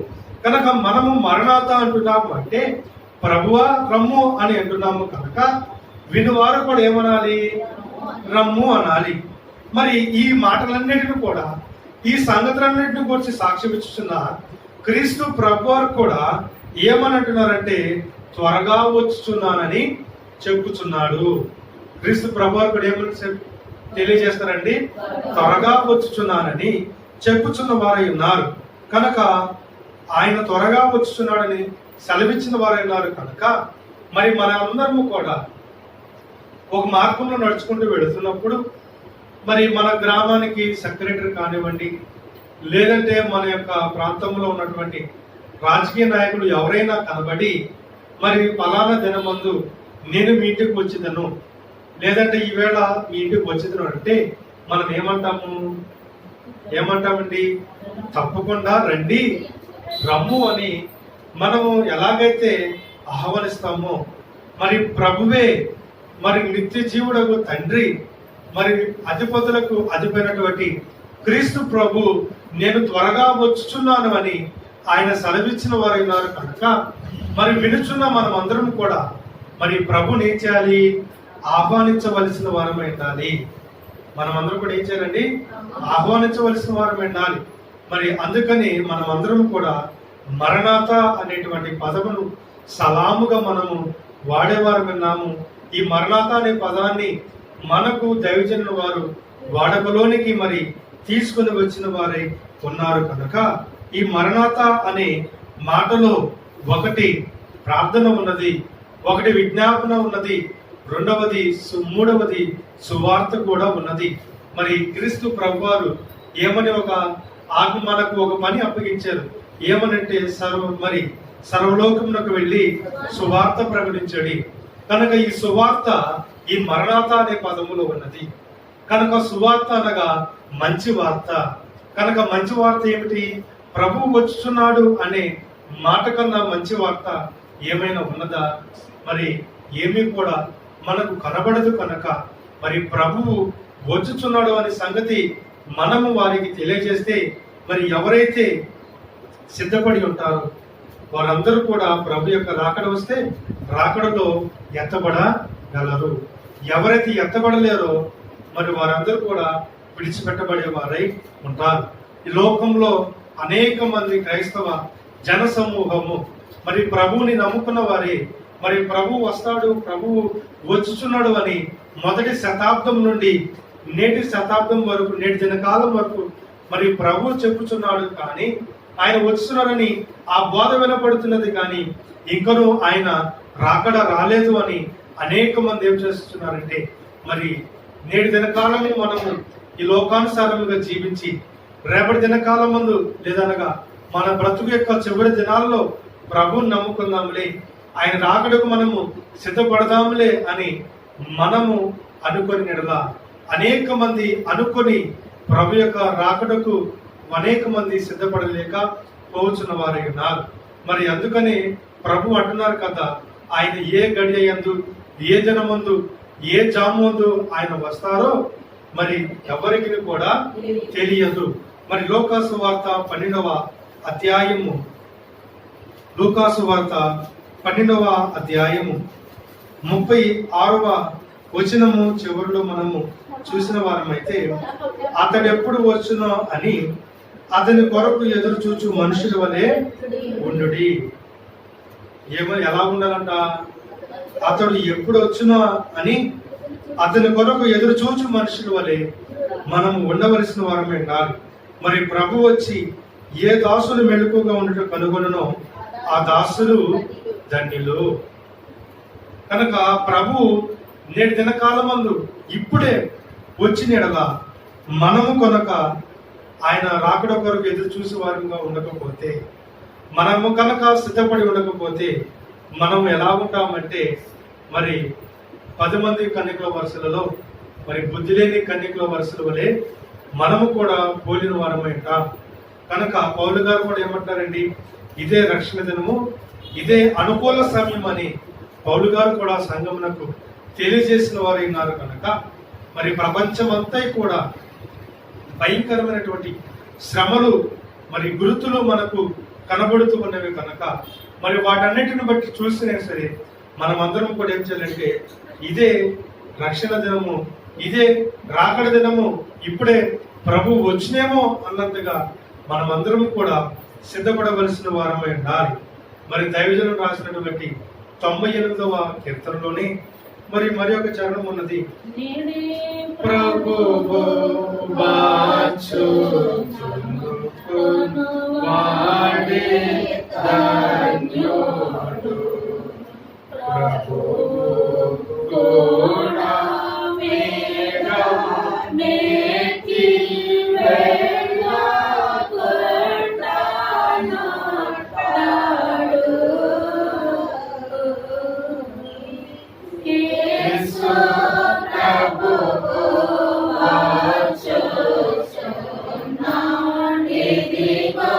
కనుక మనము మరణాత అంటున్నాము అంటే ప్రభువా రమ్ము అని అంటున్నాము కనుక వినువారు కూడా ఏమనాలి? రమ్ము అనాలి. మరి ఈ మాటలన్నిటిని కూడా ఈ సంగతులన్నింటిని గురించి సాక్ష్యం ఇచ్చుచున్న క్రీస్తు ప్రభు వారు కూడా ఏమని అంటున్నారంటే త్వరగా వచ్చుచున్నానని చెప్పుచున్నాడు. క్రీస్తు ప్రభు వారు కూడా ఏమని తెలియజేస్తారండి? త్వరగా వచ్చుచున్నానని చెప్పుచున్న వారై ఉన్నారు కనుక ఆయన త్వరగా వచ్చుచున్నాడని సెలవిచ్చిన వారై ఉన్నారు కనుక మరి మన అందరము కూడా ఒక మార్గంలో నడుచుకుంటూ వెళుతున్నప్పుడు మరి మన గ్రామానికి సెక్రటరీ కానివ్వండి, లేదంటే మన యొక్క ప్రాంతంలో ఉన్నటువంటి రాజకీయ నాయకులు ఎవరైనా కనబడి మరి ఫలానా దినమందు నేను మీ ఇంటికి వచ్చిదను, లేదంటే ఈవేళ మీ ఇంటికి వచ్చిదను అంటే మనం ఏమంటామండి? తప్పకుండా రండి, రమ్ము అని మనము ఎలాగైతే ఆహ్వానిస్తామో మరి ప్రభువే మరి నిత్య జీవుడకు తండ్రి మరి అధిపతులకు అధిపైనటువంటి క్రీస్తు ప్రభు నేను త్వరగా వచ్చుచున్నాను అని ఆయన సెలవిచ్చిన వారు ఉన్నారు కనుక మరి వినుచున్న మనం అందరం కూడా మరి ప్రభుని ఏం చేయాలి? ఆహ్వానించవలసిన వారమై ఉండాలి. మనం అందరం కూడా ఏం చేయాలండి? ఆహ్వానించవలసిన వారమై ఉండాలి. మరి అందుకని మనం అందరం కూడా మరణాత అనేటువంటి పదమును సలాముగా మనము వాడేవారు విన్నాము. ఈ మరణాత అనే పదాన్ని మనకు దైవజనుల వారు వాడకలోనికి మరి తీసుకుని వచ్చిన వారై ఉన్నారు కనుక ఈ మరణాత అనే మాటలో ఒకటి ప్రార్థన ఉన్నది, ఒకటి విజ్ఞాపన ఉన్నది, మూడవది సువార్త కూడా ఉన్నది. మరి క్రీస్తు ప్రభువారు ఏమని మనకు ఒక పని అప్పగించారు. ఏమనంటే సర్వలోకమునకు వెళ్ళి సువార్త ప్రకటించడి. కనుక ఈ సువార్త ఈ మరణాత అనే పదములో ఉన్నది కనుక సువార్త అనగా మంచి వార్త. కనుక మంచి వార్త ఏమిటి? ప్రభువు వచ్చుచున్నాడు అనే మాట కన్నా మంచి వార్త ఏమైనా ఉన్నదా? మరి ఏమీ కూడా మనకు కనబడదు కనుక మరి ప్రభువు వచ్చుచున్నాడు అనే సంగతి మనము వారికి తెలియజేస్తే మరి ఎవరైతే సిద్ధపడి ఉంటారో వారందరూ కూడా ప్రభు యొక్క రాకడ వస్తే రాకడలో ఎత్తబడగలరు. ఎవరైతే ఎత్తబడలేరో మరి వారందరూ కూడా విడిచిపెట్టబడే వారై ఉంటారు. ఈ లోకంలో అనేక మంది క్రైస్తవ జన సమూహము మరి ప్రభువుని నమ్ముకున్న వారే మరి ప్రభువు వస్తాడు, ప్రభువు వచ్చుచున్నాడు అని మొదటి శతాబ్దం నుండి నేటి శతాబ్దం వరకు, నేటి దినకాలం వరకు మరి ప్రభువు చెప్పుచున్నాడు. కానీ ఆయన వచ్చుతున్నారని ఆ బోధ వినపడుతున్నది, కానీ ఇంకనూ ఆయన రాకడ రాలేదు అని అనేక మంది ఏం చేస్తున్నారంటే మరి నేటి దినకాలము మనము ఈ లోకానుసారముగా జీవించి రేపటి దినకాలం ముందు లేదనగా మన బ్రతుకు యొక్క చివరి దినాల్లో ప్రభువుని నమ్ముకుందాంలే, ఆయన రాకడకు మనము సిద్ధపడదాంలే అని మనము అనుకొని నెడలా అనేక మంది అనుకొని ప్రభు యొక్క రాకడకు అనేక మంది సిద్ధపడలేక పోవచ్చున్న వారై ఉన్నారు. మరి అందుకని ప్రభు అంటున్నారు కదా, ఆయన ఏ గడియ యందు, ఏ దినమందు, ఏ జామందు ఆయన వస్తారో మరి ఎవరికి కూడా తెలియదు. మరి లూకాసు వార్త 12వ అధ్యాయము 36వ వచనము చివరిలో మనము చూసిన వారమైతే అతడు ఎప్పుడు వచ్చునో అని అతని కొరకు ఎదురు చూచు మనుషుల వలె ఉండుడి. ఎలా ఉండాలంట? అతడు ఎప్పుడు వచ్చునో అని అతని కొరకు ఎదురు చూచు మనుషుల వలె మనము ఉండవలసిన వారమే కాదు. మరి ప్రభు వచ్చి ఏ దాసులు మెలకుగా ఉండటం కనుగొనో ఆ దాసులు ధన్యులు. కనుక ప్రభు నేటి దినకాలమందు ఇప్పుడే వచ్చిన ఎడల మనము కనుక ఆయన రాకడ కొరకు ఎదురు చూసే వారంగా ఉండకపోతే, మనము కనుక సిద్ధపడి ఉండకపోతే మనం ఎలా ఉంటామంటే మరి 10 మంది కన్యకల వరుసలలో మరి బుద్ధి లేని కన్యకుల వరుసల వలె మనము కూడా పోలిన వారమేంట. కనుక పౌలు గారు కూడా ఏమంటారండి, ఇదే రక్షణ దినము, ఇదే అనుకూల సమయం అని పౌలు గారు కూడా సంఘమునకు తెలియజేసిన వారు ఉన్నారు. కనుక మరి ప్రపంచమంతా కూడా భయంకరమైనటువంటి శ్రమలు మరి గుర్తులు మనకు కనబడుతూ ఉన్నవి. కనుక మరి వాటన్నిటిని బట్టి చూసినా సరే మనమందరం కూడా ఏం చేయాలంటే, ఇదే రక్షణ దినము, ఇదే రాకడ దినము, ఇప్పుడే ప్రభు వచ్చినేమో అన్నంతగా మనమందరం కూడా సిద్ధపడవలసిన వారమై ఉండాలి. మరి దైవజనం రాసినటువంటి 98వ కీర్తనలోనే మరి ఒక చరణం ఉన్నది, ప్రభువు వాడే ధన్యుడు, ప్రభువు కూడా మేఘమెక్కి వెళ్ళకుండానట్టాడు. యేసు ప్రభువు వచ్చుచున్నాడు, ఇదిగో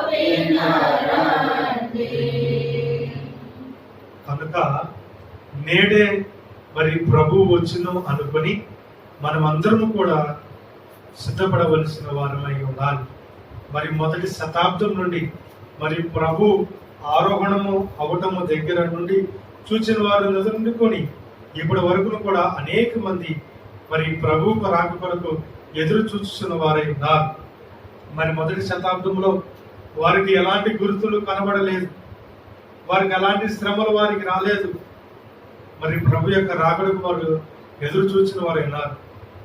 వినరండి. కనుక నేడే మరి ప్రభు వచ్చును అనుకొని మనమందరము కూడా సిద్ధపడవలసిన వారమై ఉండాలి. మరి మొదటి శతాబ్దం నుండి మరి ప్రభు ఆరోహణము అవటము దగ్గర నుండి చూచిన వారు ఎదుర్కొని ఇప్పటి వరకు కూడా అనేక మంది మరి ప్రభు రాక కొరకు ఎదురు చూస్తున్న వారై ఉన్నారు. మరి మొదటి శతాబ్దంలో వారికి ఎలాంటి గుర్తులు కనబడలేదు, వారికి ఎలాంటి శ్రమలు వారికి రాలేదు. మరి ప్రభు యొక్క రాకడకు వారు ఎదురు చూసిన వారు ఉన్నారు.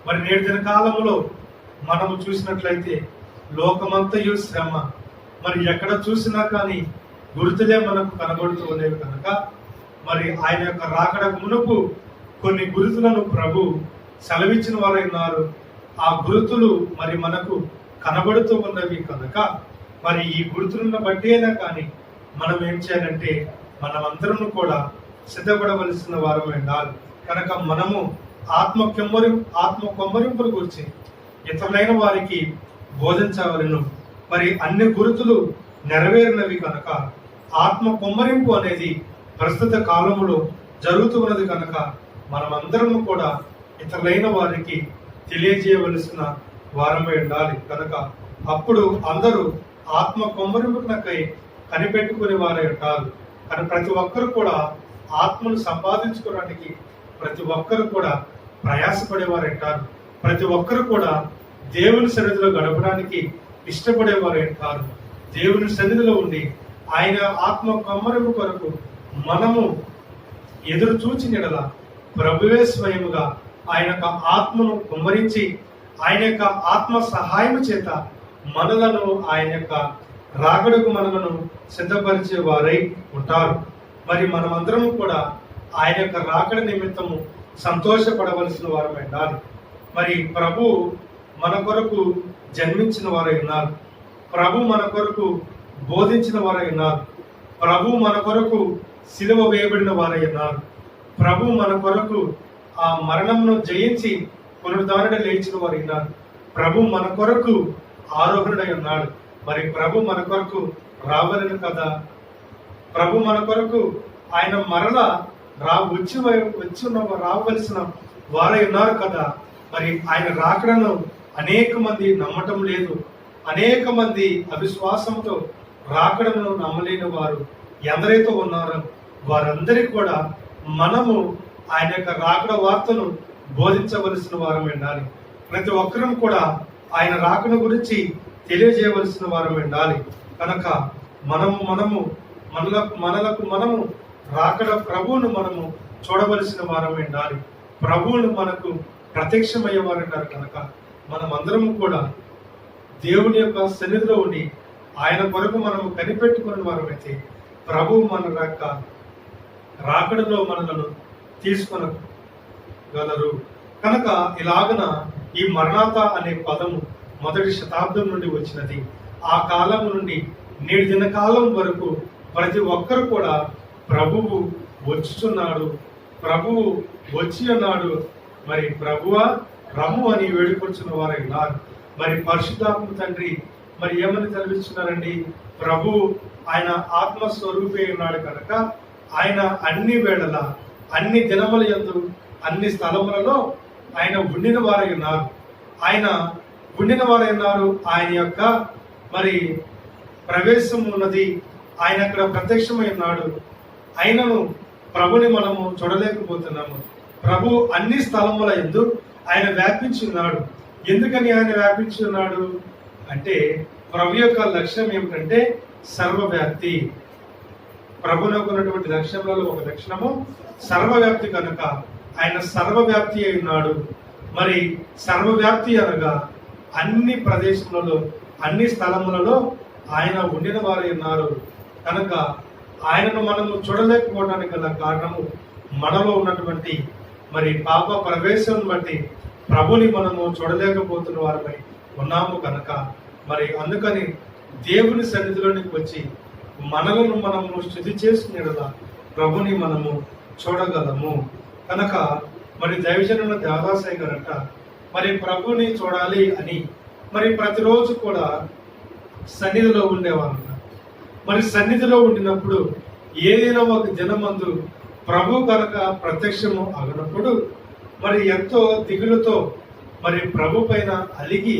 మరి నేటి దిన కాలంలో మనము చూసినట్లయితే లోకమంతయు శ్రమ, మరి ఎక్కడ చూసినా కానీ గుర్తులే మనకు కనబడుతూ ఉండేవి. కనుక మరి ఆయన యొక్క రాకడకు మునుపు కొన్ని గుర్తులను ప్రభు సెలవిచ్చిన వారు ఉన్నారు. ఆ గుర్తులు మరి మనకు కనబడుతూ ఉన్నవి. కనుక మరి ఈ గుర్తులను బట్టేనా కానీ మనం ఏం చేయాలంటే మనమందరం కూడా సిద్ధపడవలసిన వారం ఉండాలి. కనుక మనము ఆత్మ కొమ్మరింపుల గురించి ఇతరులైన వారికి బోధించవలను. మరి అన్ని గుర్తులు నెరవేరినవి కనుక ఆత్మ కొమ్మరింపు అనేది ప్రస్తుత కాలంలో జరుగుతున్నది. కనుక మనమందరము కూడా ఇతరులైన వారికి తెలియజేయవలసిన వారమై ఉండాలి. కనుక అప్పుడు అందరూ ఆత్మ కొమ్మరింపునకై కనిపెట్టుకునే వారై ఉంటారు. కానీ ప్రతి ఒక్కరు కూడా ఆత్మను సంపాదించుకోవడానికి ప్రతి ఒక్కరు కూడా ప్రయాసపడేవారు అంటారు. ప్రతి ఒక్కరు కూడా దేవుని సన్నిధిలో గడపడానికి ఇష్టపడేవారు అంటారు. దేవుని సన్నిధిలో ఉండి ఆయన ఆత్మ కొమ్మరింపు కొరకు మనము ఎదురు చూచి నిడల ప్రభువే స్వయముగా ఆయన యొక్క ఆత్మను కుమ్మరించి ఆయన యొక్క ఆత్మ సహాయము చేత మనలను ఆయన యొక్క రాకడకు మనలను సిద్ధపరిచే వారై ఉంటారు. మరి మనమందరము కూడా ఆయన యొక్క రాకడ నిమిత్తము సంతోషపడవలసిన వారమై ఉండాలి. మరి ప్రభు మన కొరకు జన్మించిన వారై ఉన్నారు. ప్రభు మన కొరకు బోధించిన వారై ఉన్నారు. ప్రభు మన కొరకు సిలువ వేయబడిన వారై ఉన్నారు. ప్రభు మన కొరకు ఆ మరణమును జయించి పునరుద్ధరణ లేచిన వారు ఉన్నారు. ప్రభు మన కొరకు ఆరోహణుడై ఉన్నాడు. మరి ప్రభు మన కొరకు రావాలని కదా, ప్రభు మన కొరకు ఆయన మరల రావలసిన వారై ఉన్నారు కదా. మరి ఆయన రాకడను అనేక మంది నమ్మటం లేదు. అనేక మంది అవిశ్వాసంతో రాకడను నమ్మలేని వారు ఎందరైతే ఉన్నారో వారందరికీ కూడా మనము ఆయన యొక్క రాకడ వార్తను బోధించవలసిన వారం ఉండాలి. ప్రతి ఒక్కరం కూడా ఆయన రాకడ గురించి తెలియజేయవలసిన వారం ఉండాలి. కనుక మనము రాకడ ప్రభువును మనము చూడవలసిన వారం ఉండాలి. ప్రభువును మనకు ప్రత్యక్షమయ్యేవారు అంటారు. కనుక మనమందరము కూడా దేవుని యొక్క సన్నిధిలో ఉండి ఆయన కొరకు మనము కనిపెట్టుకున్న వారమైతే ప్రభు మన యొక్క రాకడలో మనలను తీసుకొనగలరు. కనుక ఇలాగన ఈ మరణాత అనే పదము మొదటి శతాబ్దం నుండి వచ్చినది. ఆ కాలం నుండి నేటి దిన కాలం వరకు ప్రతి ఒక్కరు కూడా ప్రభువు వచ్చుచున్నాడు, ప్రభువు వచ్చి ఉన్నాడు మరి ప్రభువా రమ్ము అని వేడుకొచ్చిన వారై ఉన్నారు. మరి పరిశుద్ధాత్మ తండ్రి మరి ఏమని తలపిస్తున్నారండి? ప్రభు ఆయన ఆత్మస్వరూపే ఉన్నాడు కనుక ఆయన అన్ని వేళల అన్ని దినముల యందు అన్ని స్థలములలో ఆయన ఉండిన వారై ఉన్నారు. ఆయన ఉండిన వారై ఉన్నారు. ఆయన యొక్క మరి ప్రవేశం ఉన్నది. ఆయన అక్కడ ప్రత్యక్షమై ఉన్నాడు. ఆయనను ప్రభుని మనము చూడలేకపోతున్నాము. ప్రభు అన్ని స్థలముల యందు ఆయన వ్యాపించి ఉన్నాడు. ఎందుకని ఆయన వ్యాపించి ఉన్నాడు అంటే ప్రభు యొక్క లక్ష్యం ఏమిటంటే సర్వవ్యాప్తి. ప్రభునకు ఉన్నటువంటి లక్ష్యములలో ఒక లక్షణము సర్వవ్యాప్తి కనుక ఆయన సర్వవ్యాప్తి అయి ఉన్నాడు. మరి సర్వవ్యాప్తి అనగా అన్ని ప్రదేశములలో అన్ని స్థలములలో ఆయన ఉండిన వారై ఉన్నారు కనుక ఆయనను మనము చూడలేకపోవడానికి గల కారణము మనలో ఉన్నటువంటి మరి పాప ప్రవేశం బట్టి ప్రభుని మనము చూడలేకపోతున్న వారమై ఉన్నాము కనుక మరి అందుకని దేవుని సన్నిధిలోనికి వచ్చి మనలను మనము స్థుతి చేసుకునేలా ప్రభుని మనము చూడగలము కనుక మరి దైవజనుల దేవదాసయ్య గారంట మరి ప్రభుని చూడాలి అని మరి ప్రతిరోజు కూడా సన్నిధిలో ఉండేవారు. మరి సన్నిధిలో ఉండినప్పుడు ఏదైనా ఒక దినమందు ప్రభు కనుక ప్రత్యక్షము అగినప్పుడు మరి ఎంతో దిగులుతో మరి ప్రభు పైన అలిగి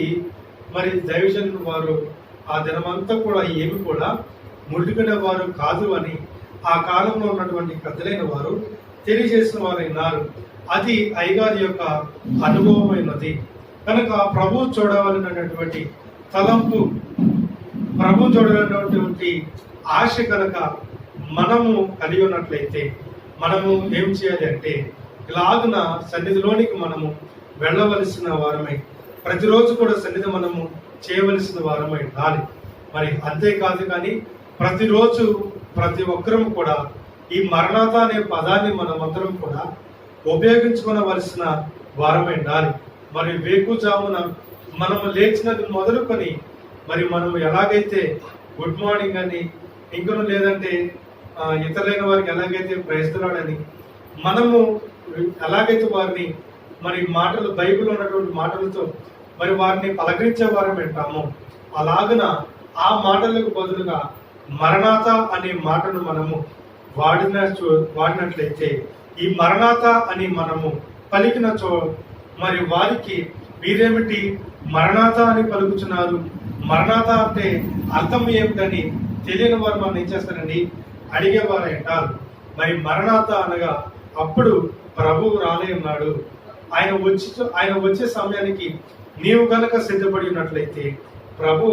మరి దైవజనులు వారు ఆ దినమంతా కూడా ఏమి కూడా ముట్టుకునే వారు కాదు అని ఆ కాలంలో ఉన్నటువంటి పెద్దలైన వారు తెలియజేసిన వారైనారు. అది అయ్యగారి యొక్క అనుభవమైనది కనుక ప్రభు చూడవలనటువంటి తలంపు, ప్రభు చూడాలన్నటువంటి ఆశ కనుక మనము కలిగి ఉన్నట్లయితే మనము ఏం చేయాలి అంటే ఇలాగున సన్నిధిలోనికి మనము వెళ్ళవలసిన వారమై ప్రతిరోజు కూడా సన్నిధి మనము చేయవలసిన వారమై ఉండాలి. మరి అంతేకాదు కానీ ప్రతిరోజు ప్రతి ఒక్కరూ కూడా ఈ మరణాత అనే పదాన్ని మనమందరం కూడా ఉపయోగించుకోవలసిన వారమై ఉండాలి. మరి వేకుజామున మనము లేచినది మొదలుకొని మరి మనము ఎలాగైతే గుడ్ మార్నింగ్ అని ఇంకను లేదంటే ఇతరులైన వారికి ఎలాగైతే ప్రయత్నాడని మనము ఎలాగైతే వారిని మరి మాటలు బైబిల్లో ఉన్నటువంటి మాటలతో మరి వారిని పలకరించే వారం వింటాము. అలాగన ఆ మాటలకు బదులుగా మరణాత అనే మాటను మనము వాడినట్లయితే ఈ మరణాత అని మనము పలికినచో మరి వారికి వీరేమిటి మరణాత అని పలుకుతున్నారు, మరణాత అంటే అర్థం ఏమిటని తెలియని వారు మనం ఏం చేస్తారండి అడిగేవారు అంటారు. మరి మరణాత అనగా అప్పుడు ప్రభువు రాలే ఉన్నాడు. ఆయన వచ్చే సమయానికి నీవు కనుక సిద్ధపడి ఉన్నట్లయితే ప్రభు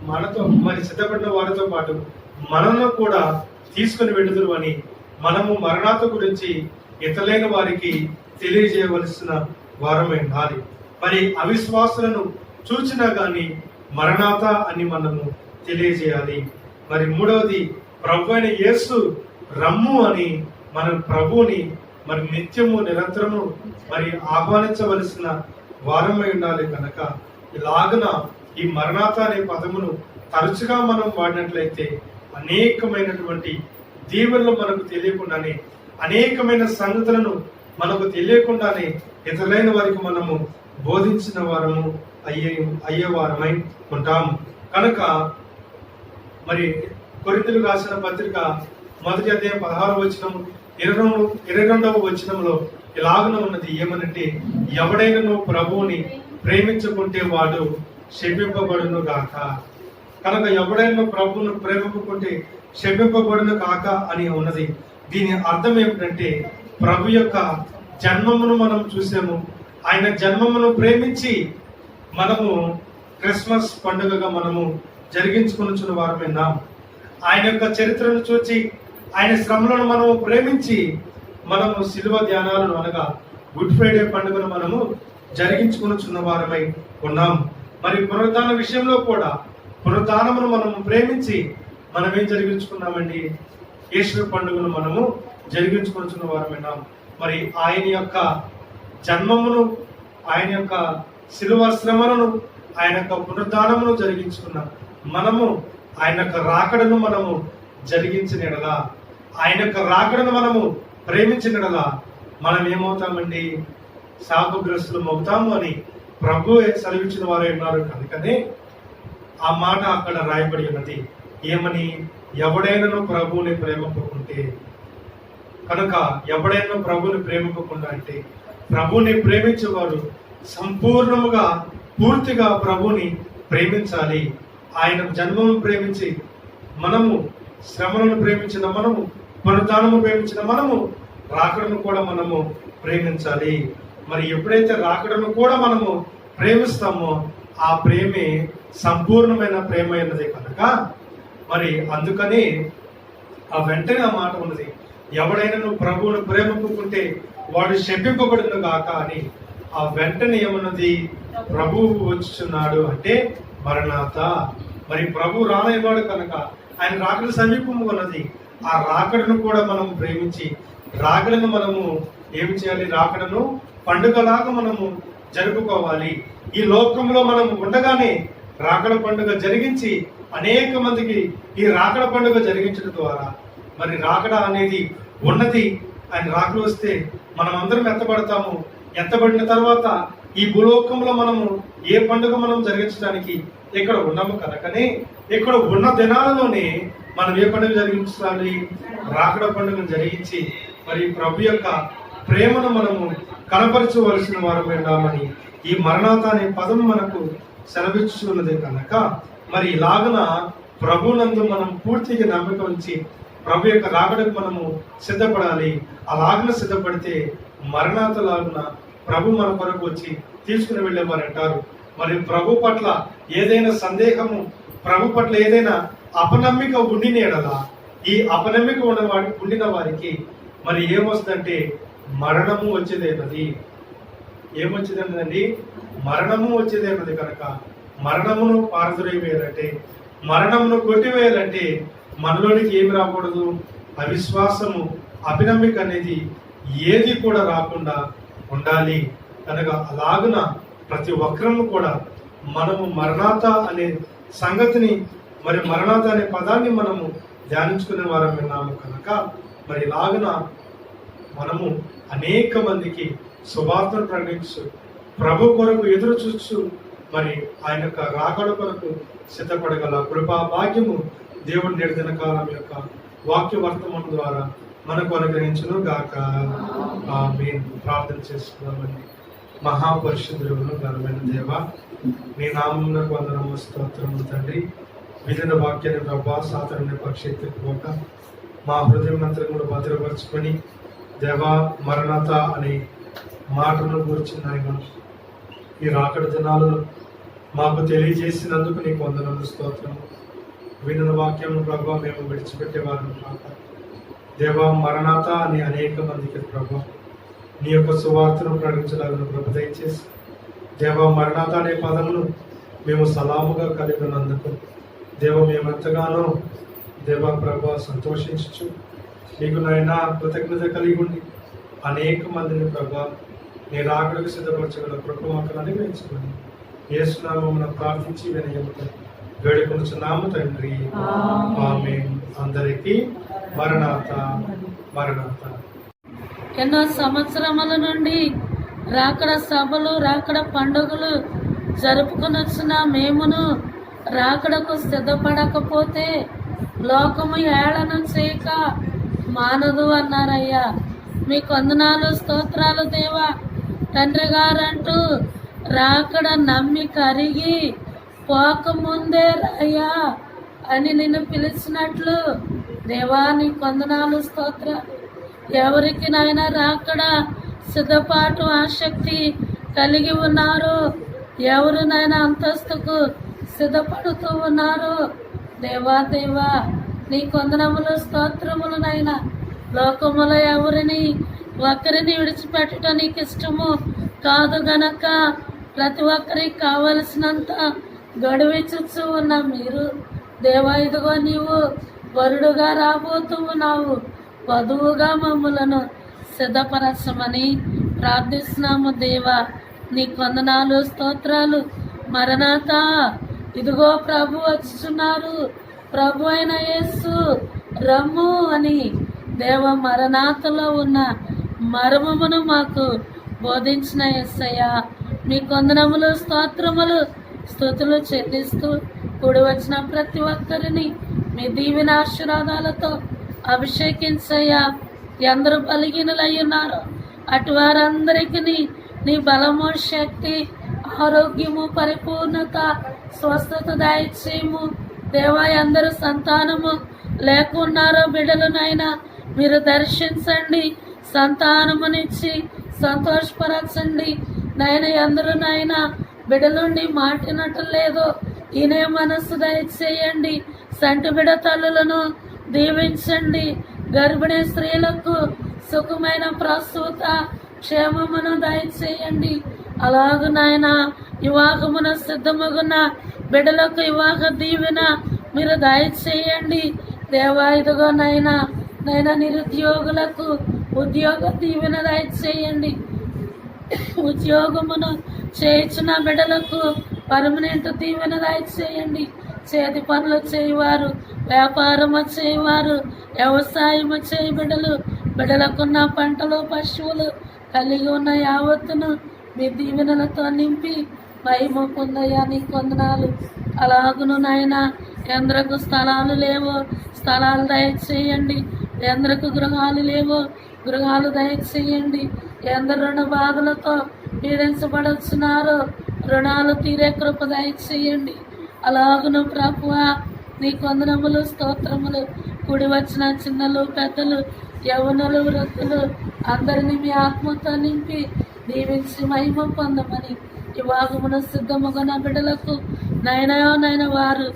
మనతో మరి సిద్ధపడిన వారితో పాటు మనల్ని కూడా తీసుకుని వెళుదురు అని మనము మరణాత గురించి ఇతరులైన వారికి తెలియజేయవలసిన వారమై ఉండాలి. మరి అవిశ్వాసులను చూచినా గాని మరణాత అని మనము తెలియజేయాలి. మరి మూడవది ప్రభు అయిన యేసు రమ్ము అని మన ప్రభువుని మరి నిత్యము నిరంతరము మరి ఆహ్వానించవలసిన వారమై ఉండాలి. కనుక ఇలాగన ఈ మరణాత అనే పదమును తరచుగా మనం వాడినట్లయితే అనేకమైనటువంటి దీవెనలు మనకు తెలియకుండానే, అనేకమైన సంగతులను మనకు తెలియకుండానే ఇతరులైన వారికి మనము బోధించిన వారము అయ్యేవారమై ఉంటాము. కనుక మరి కొరింథీయులకు రాసిన పత్రిక 1వ అధ్యాయం 16వ వచనం 22వ వచనంలో ఇలాగన ఉన్నది ఏమనంటే ఎవడైనా ప్రభువుని ప్రేమించుకుంటే వాడు శపింపబడును గాక. కనుక ఎవడైనా ప్రభువును ప్రేమించుకుంటే శపింపబడును కాక అని ఉన్నది. దీని అర్థం ఏమిటంటే ప్రభు యొక్క జన్మమును మనం చూసాము. ఆయన జన్మమును ప్రేమించి మనము క్రిస్మస్ పండుగగా మనము జరిగించుకున్న వారమైనాం. ఆయన యొక్క చరిత్రను చూచి ఆయన శ్రమలను మనము ప్రేమించి మనము శిలువ ధ్యానాలను అనగా గుడ్ ఫ్రైడే పండుగను మనము జరిగించుకున్న వారమై ఉన్నాం. మరి పునరుద్ధాన విషయంలో కూడా పునరుద్ధానమును మనము ప్రేమించి మనం ఏం జరిగించుకున్నామండి, ఈస్టర్ పండుగను మనము జరిగించుకున్న వారమైనాం. మరి ఆయన యొక్క జన్మమును, ఆయన యొక్క శిలువ శ్రమలను, ఆయన యొక్క పునరుద్ధానమును జరిగించుకున్నాం. మనము ఆయన యొక్క రాకడను మనము జరిగించినడలా, ఆయన యొక్క రాకడను మనము ప్రేమించినడలా మనం ఏమవుతామండి, శాపగ్రస్తులు అవుతాము అని ప్రభు సెలవిచ్చిన వారే ఉన్నారు. కనుకనే ఆ మాట అక్కడ రాయబడి ఉన్నది. ఏమని? ఎవడైనాను ప్రభువుని ప్రేమింపకుంటే. కనుక ఎవడైనా ప్రభువుని ప్రేమింపకుండా అంటే ప్రభువుని ప్రేమించేవాడు సంపూర్ణముగా పూర్తిగా ప్రభువుని ప్రేమించాలి. ఆయన జన్మను ప్రేమించి మనము, శ్రమలను ప్రేమించిన మనము, పునరుద్ధానము ప్రేమించిన మనము, రాకడను కూడా మనము ప్రేమించాలి. మరి ఎప్పుడైతే రాకడను కూడా మనము ప్రేమిస్తామో ఆ ప్రేమే సంపూర్ణమైన ప్రేమ అన్నది కనుక మరి అందుకని ఆ వెంటనే ఆ మాట ఉన్నది, ఎవడైనా నువ్వు ప్రభువును ప్రేమింపుకుంటే వాడు శపింపబడును గాక అని. ఆ వెంటనే ఏమన్నది? ప్రభువు వచ్చుచున్నాడు అంటే మరణాత. మరి ప్రభు రానయ్యాడు కనుక ఆయన రాకడ సమీపము ఉన్నది. ఆ రాకడను కూడా మనం ప్రేమించి రాకడను మనము ఏమి చేయాలి? రాకడను పండుగలాగా మనము జరుపుకోవాలి. ఈ లోకంలో మనం ఉండగానే రాకడ పండుగ జరిగించి అనేక మందికి ఈ రాకడ పండుగ జరిగించడం ద్వారా మరి రాకడ అనేది ఉన్నది. ఆయన రాకడ వస్తే మనం అందరం ఎత్తబడతాము. ఎత్తబడిన తర్వాత ఈ భూలోకంలో మనము ఏ పండుగ మనం జరిగించడానికి ఇక్కడ ఉన్నాము కనుకనే ఇక్కడ ఉన్న దినాలలోనే మనం ఏ పండుగ జరిగించాలి? రాకడ పండుగను జరిగించి మరి ప్రభు యొక్క ప్రేమను మనము కనపరచవలసిన వారమే ఉన్నామని ఈ మరణాత అనే పదం మనకు సెలవిస్తున్నది కనుక మరి ఇలాగన ప్రభునందు మనం పూర్తిగా నమ్మకం ఉంచి ప్రభు యొక్క రాకడకు మనము సిద్ధపడాలి. అలాగన సిద్ధపడితే మరణాతలాగున ప్రభు మన కొరకు వచ్చి తీసుకుని వెళ్ళేవారు అంటారు. మరి ప్రభు పట్ల ఏదైనా సందేహము, ప్రభు పట్ల ఏదైనా అపనమ్మిక ఉండినేడలా ఈ అపనమ్మిక ఉండిన వారికి మరి ఏమొస్తుందంటే మరణము వచ్చేదేనది. ఏమొచ్చేదన్నదండి? మరణము వచ్చేదేనది. కనుక మరణమును పారద్రోయవేయాలంటే, మరణమును కొట్టివేయాలంటే మనలోనికి ఏమి రాకూడదు? అవిశ్వాసము, అపనమ్మిక అనేది ఏది కూడా రాకుండా ఉండాలి. కనుక అలాగున ప్రతి ఒక్కరము కూడా మనము మరణాత అనే సంగతిని, మరి మరణాత అనే పదాన్ని మనము ధ్యానించుకునే వారం విన్నాము కనుక మరి ఇలాగున మనము అనేక మందికి సువార్తను ప్రకటించు, ప్రభు కొరకు ఎదురు చూస్తూ మరి ఆయన యొక్క రాకడ కొరకు సిద్ధపడగల కృపా భాగ్యము దేవుడి నిర్దిన కాలం యొక్క వాక్య వర్తమానం ద్వారా మనకు అనుగ్రహించును గాక. ఆమేన్. ప్రార్థన చేసుకున్నామండి. మహాపరిశుద్ధులను ఘనమైన దేవ, నీ నామమునకు వందనము, స్తోత్రము తండ్రి. విధిన వాక్యాన్ని ప్రభా సాధారణ పక్షిపోక మా హృదయం అంతరం కూడా భద్రపరుచుకొని దేవా మరణత అనే మాటను గురించి నాయన ఈ రాకడ దినాలను మాకు తెలియజేసినందుకు నీకు వందనము, స్తోత్రము. విన్న వాక్యం ప్రభా మేము విడిచిపెట్టేవారు కాక దేవా మరణాత అని అనేక మందికి ప్రభా నీ యొక్క సువార్తను ప్రకటించడానికి ప్రభు దయచేసి దేవా మరణాత అనే పదమును మేము సలాముగా కలిగి ఉన్నందుకు దేవ మేమెంతగానో దేవా ప్రభా సంతోషించు నీకు నాయన కృతజ్ఞత కలిగి ఉండి అనేక మందిని ప్రభా నీ రాకడకు సిద్ధపరచగల కృప మాకు అనుగ్రహించుకొని యేసునామమున ప్రార్థించి వినయముతో వేడుకొనుచున్నాము తండ్రి. ఆమేన్. అందరికీ మరణాత మరణాత. ఎన్నో సంవత్సరముల నుండి రాకడ సభలు, రాకడ పండుగలు జరుపుకుని వచ్చిన మేమును రాకడకు సిద్ధపడకపోతే లోకము ఏళన చేయక మానదు అన్నారయ్యా. మీకు వందనాలు, స్తోత్రాలు దేవా. తండ్రి గారంటూ రాకడ నమ్మి కరిగి పోకముందే రాయ్యా అని నిన్ను పిలిచినట్లు దేవా నీకు వందనాలు, స్తోత్ర. ఎవరికి నాయన రాకడ సిద్ధపాటు ఆసక్తి కలిగి ఉన్నారు, ఎవరు నాయన అంతస్తుకు సిద్ధపడుతూ ఉన్నారు దేవా దేవా నీకు వందనములు, స్తోత్రములు నాయన. లోకములో ఎవరిని ఒకరిని విడిచిపెట్టడం నీకు ఇష్టము కాదు గనక ప్రతి ఒక్కరికి కావలసినంత గడువిచ్చు ఉన్న మీరు దేవా ఇదిగో నీవు వరుడుగా రాబోతూ ఉన్నావు, వధువుగా మమ్ములను సిద్ధపరచమని ప్రార్థిస్తున్నాము దేవా. నీకు వందనాలు, స్తోత్రాలు. మరణాత ఇదిగో ప్రభు వచ్చుచున్నారు, ప్రభు అయిన యేసు రమ్ము అని దేవ మరణాతలో ఉన్న మర్మమును మాకు బోధించిన యేసయ్య మీ వందనములు స్తోత్రములు స్తుతులు చెల్లిస్తూ కూడి వచ్చిన ప్రతి ఒక్కరిని మీ దీవెన ఆశీర్వాదాలతో అభిషేకించయ్యా. ఎందరూ బలహీనులై ఉన్నారో అటు వారందరికీ నీ బలము శక్తి ఆరోగ్యము పరిపూర్ణత స్వస్థత దయచేయము దేవా. అందరూ సంతానము లేకున్నారో బిడ్డలనైనా మీరు దర్శించండి, సంతానమునిచ్చి సంతోషపరచండి నాయన. అందరూ నాయన బిడ్డలుండి మాటినట్టు లేదో ఈయనే మనస్సు దయచేయండి. సంటి బిడ్డ తల్లులను దీవించండి. గర్భిణీ స్త్రీలకు సుఖమైన ప్రసూత క్షేమమును దయచేయండి. అలాగు నాయన వివాహమున సిద్ధమగున బిడ్డలకు వివాహ దీవెన మీరు దయచేయండి దేవా. ఇదిగో నైనా నిరుద్యోగులకు ఉద్యోగ దీవెన దయచేయండి. ఉద్యోగమును చేయించిన బిడ్డలకు పర్మనెంట్ దీవెన దయచేయండి. చేతి పనులు చేయవారు, వ్యాపారము చేయవారు, వ్యవసాయము చేయి బిడ్డలకున్న పంటలు పశువులు కలిగి ఉన్న యావత్తును మీ దీవెనలతో నింపి మహిమ పొందయ్యా. నీ కొందనాలు. అలాగును నాయన ఎందరకు స్థలాలు లేవో స్థలాలు దయచేయండి. ఎందరకు గృహాలు లేవో గృహాలు దయచేయండి. ఎందరు రుణ బాధలతో పీడించబడుచున్నారో రుణాలు తీరే కృప దయచేయండి. అలాగును ప్రభువా నీ కొందనములు స్తోత్రములు. కూడి వచ్చిన చిన్నలు పెద్దలు యవ్వనులు వృద్ధులు అందరినీ మీ ఆత్మతో నింపి దీవించి మహిమ పొందమని వివాహమున సిద్ధముగన బిడ్డలకు నైనా వారు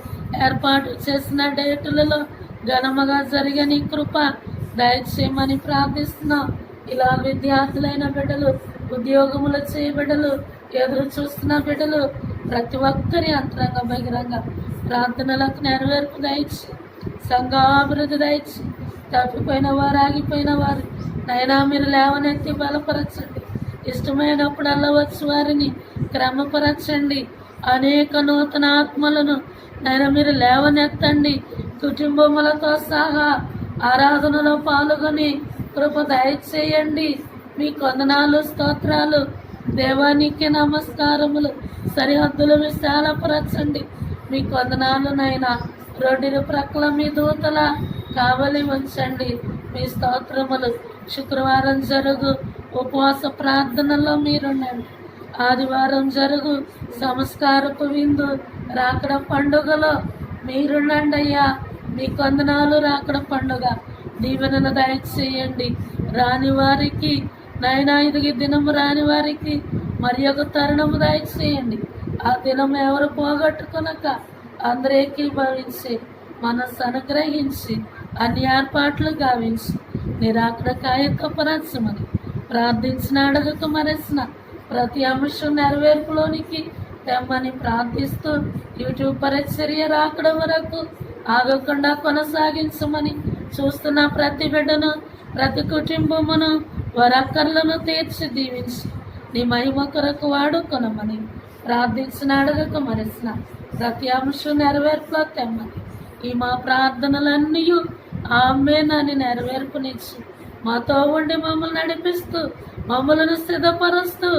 ఏర్పాటు చేసిన డేటులలో ఘనముగా జరిగని కృప దయచేయమని ప్రార్థిస్తున్నాం. ఇలా విద్యార్థులైన బిడ్డలు, ఉద్యోగములు చేయ బిడ్డలు, ఎదురు చూస్తున్న బిడ్డలు ప్రతి ఒక్కరి అంతరంగ బహిరంగ ప్రార్థనలకు నెరవేర్పు దయచి సంఘాభివృద్ధి దయచి తప్పిపోయిన వారు ఆగిపోయిన వారు నైనా మీరు లేవనెత్తి బలపరచండి. ఇష్టమైనప్పుడల్లా వచ్చి వారిని క్రమపరచండి. అనేక నూతన ఆత్మలను నైనా మీరు లేవనెత్తండి. కుటుంబములతో సహా ఆరాధనలో పాల్గొని కృప దయచేయండి. మీ కొందనాలు స్తోత్రాలు దేవానికి నమస్కారములు. సరిహద్దులు విశాలపరచండి. మీ కొందనాలు నైనా రోడ్డు ప్రక్కల మీ దూతల కావలి ఉంచండి. మీ స్తోత్రములు. శుక్రవారం జరుగు ఉపవాస ప్రార్థనలో మీరుండండి. ఆదివారం జరుగు సంస్కారపు విందు రాకడ పండుగలో మీరుండండి అయ్యా. మీ కొందనాలు రాకడ పండుగ దీవెనలు దయచేయండి. రాని వారికి నైనా ఇదిగి దినము రాని వారికి మరి ఒక తరుణము దయచేయండి. ఆ దినం ఎవరు పోగొట్టుకునక అందరికీ భవించి మనస్సు అనుగ్రహించి అన్ని ఏర్పాట్లు గావించి నిరాకడ కాయకపరచమని ప్రార్థించిన అడగక మరసిన ప్రతి అంశం నెరవేర్పులోనికి తెమ్మని ప్రార్థిస్తూ యూట్యూబ్ పరిచర్య రాకడ వరకు ఆగకుండా కొనసాగించమని చూస్తున్న ప్రతి బిడ్డను ప్రతి కుటుంబమును వరక్కర్లను తీర్చి దీవించి నీ మహిమ కొరకు వాడుకొనమని ప్రార్థించిన అడగక మరసిన ప్రతి అంశం నెరవేర్పులో తెమ్మని ఈ మా ప్రార్థనలన్నీ ఆమేనని నెరవేర్పునిచ్చి మాతో ఉండి మమ్మల్ని నడిపిస్తూ మమ్మలను సిద్ధపరుస్తూ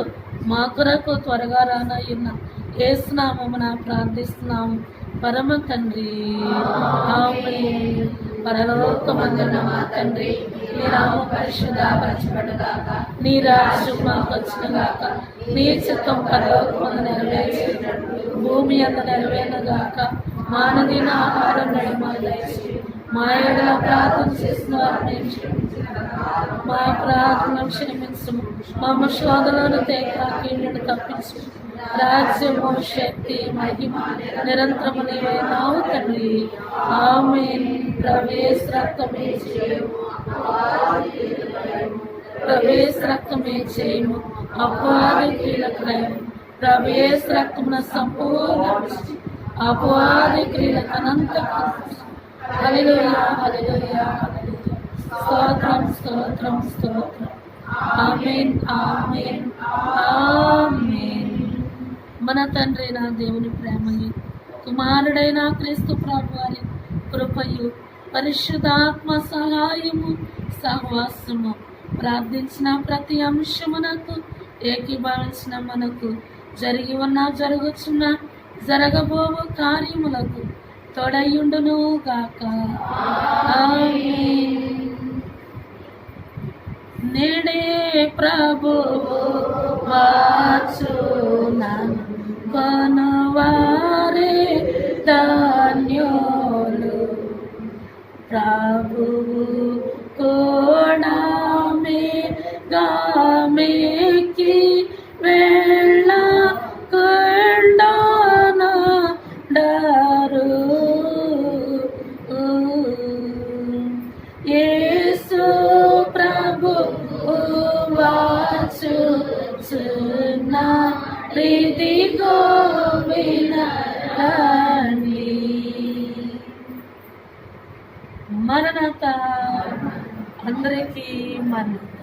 మా కొరకు త్వరగా రానయ్యున్న యేసు నామమున ప్రార్థిస్తున్నాము పరమ తండ్రి. ఆమేన్. పరలోకమందున్న మా తండ్రి, నీ నామము పరిశుద్ధపరచబడుగాక, నీ రాజ్యం మాకు వచ్చుగాక, నీ చిత్తం పరలోకమందు నెరవేర్చినట్లు భూమి అందు నెరవేరుగాక. మానదిన ఆహారం నేడు మాకు దయచేయి. మా ఎడల ప్రార్థన చేసిన వారిని మా ప్రార్థన క్షమించము. మమ్మ శోధనలను తేకాకీళ్ళను తప్పించు. రాజ్యము శక్తి మహిమ నిరంతరము నీవే నావు తండ్రి. ఆమేన్. ప్రవేశ రక్తమే చేయము, ప్రవేశ రక్తమే చేయము అపవాది క్రియలకైము. ప్రవేశ రక్తమున సంపూర్ణ అపవాది క్రియలకు అనంత హల్లెలూయా హల్లెలూయా హల్లెలూయా. స్తోత్రం స్తోత్రం స్తోత్రం. ఆమేన్ ఆమేన్ ఆమేన్. మన తండ్రి నా దేవుని ప్రేమయు కుమారుడైన క్రీస్తు ప్రభు వారి కృపయు పరిశుద్ధాత్మ సహాయము సహవాసము ప్రార్థించిన ప్రతి అంశమునకు ఏకీభవించిన మనకు జరిగి ఉన్న జరుగుతున్న జరగబోవు కార్యములకు తోడయుండును గాక. ఆమేన్. నేడే ప్రభువు వాచునను కొనువారే ధన్యులు. ప్రభువు కూడా మేఘమెక్కి వెళ్ళకుండానడారు. యేసు ప్రభువు వాచుచున్న ఇదిగో వినండి. మరణత అందరికీ మరణత.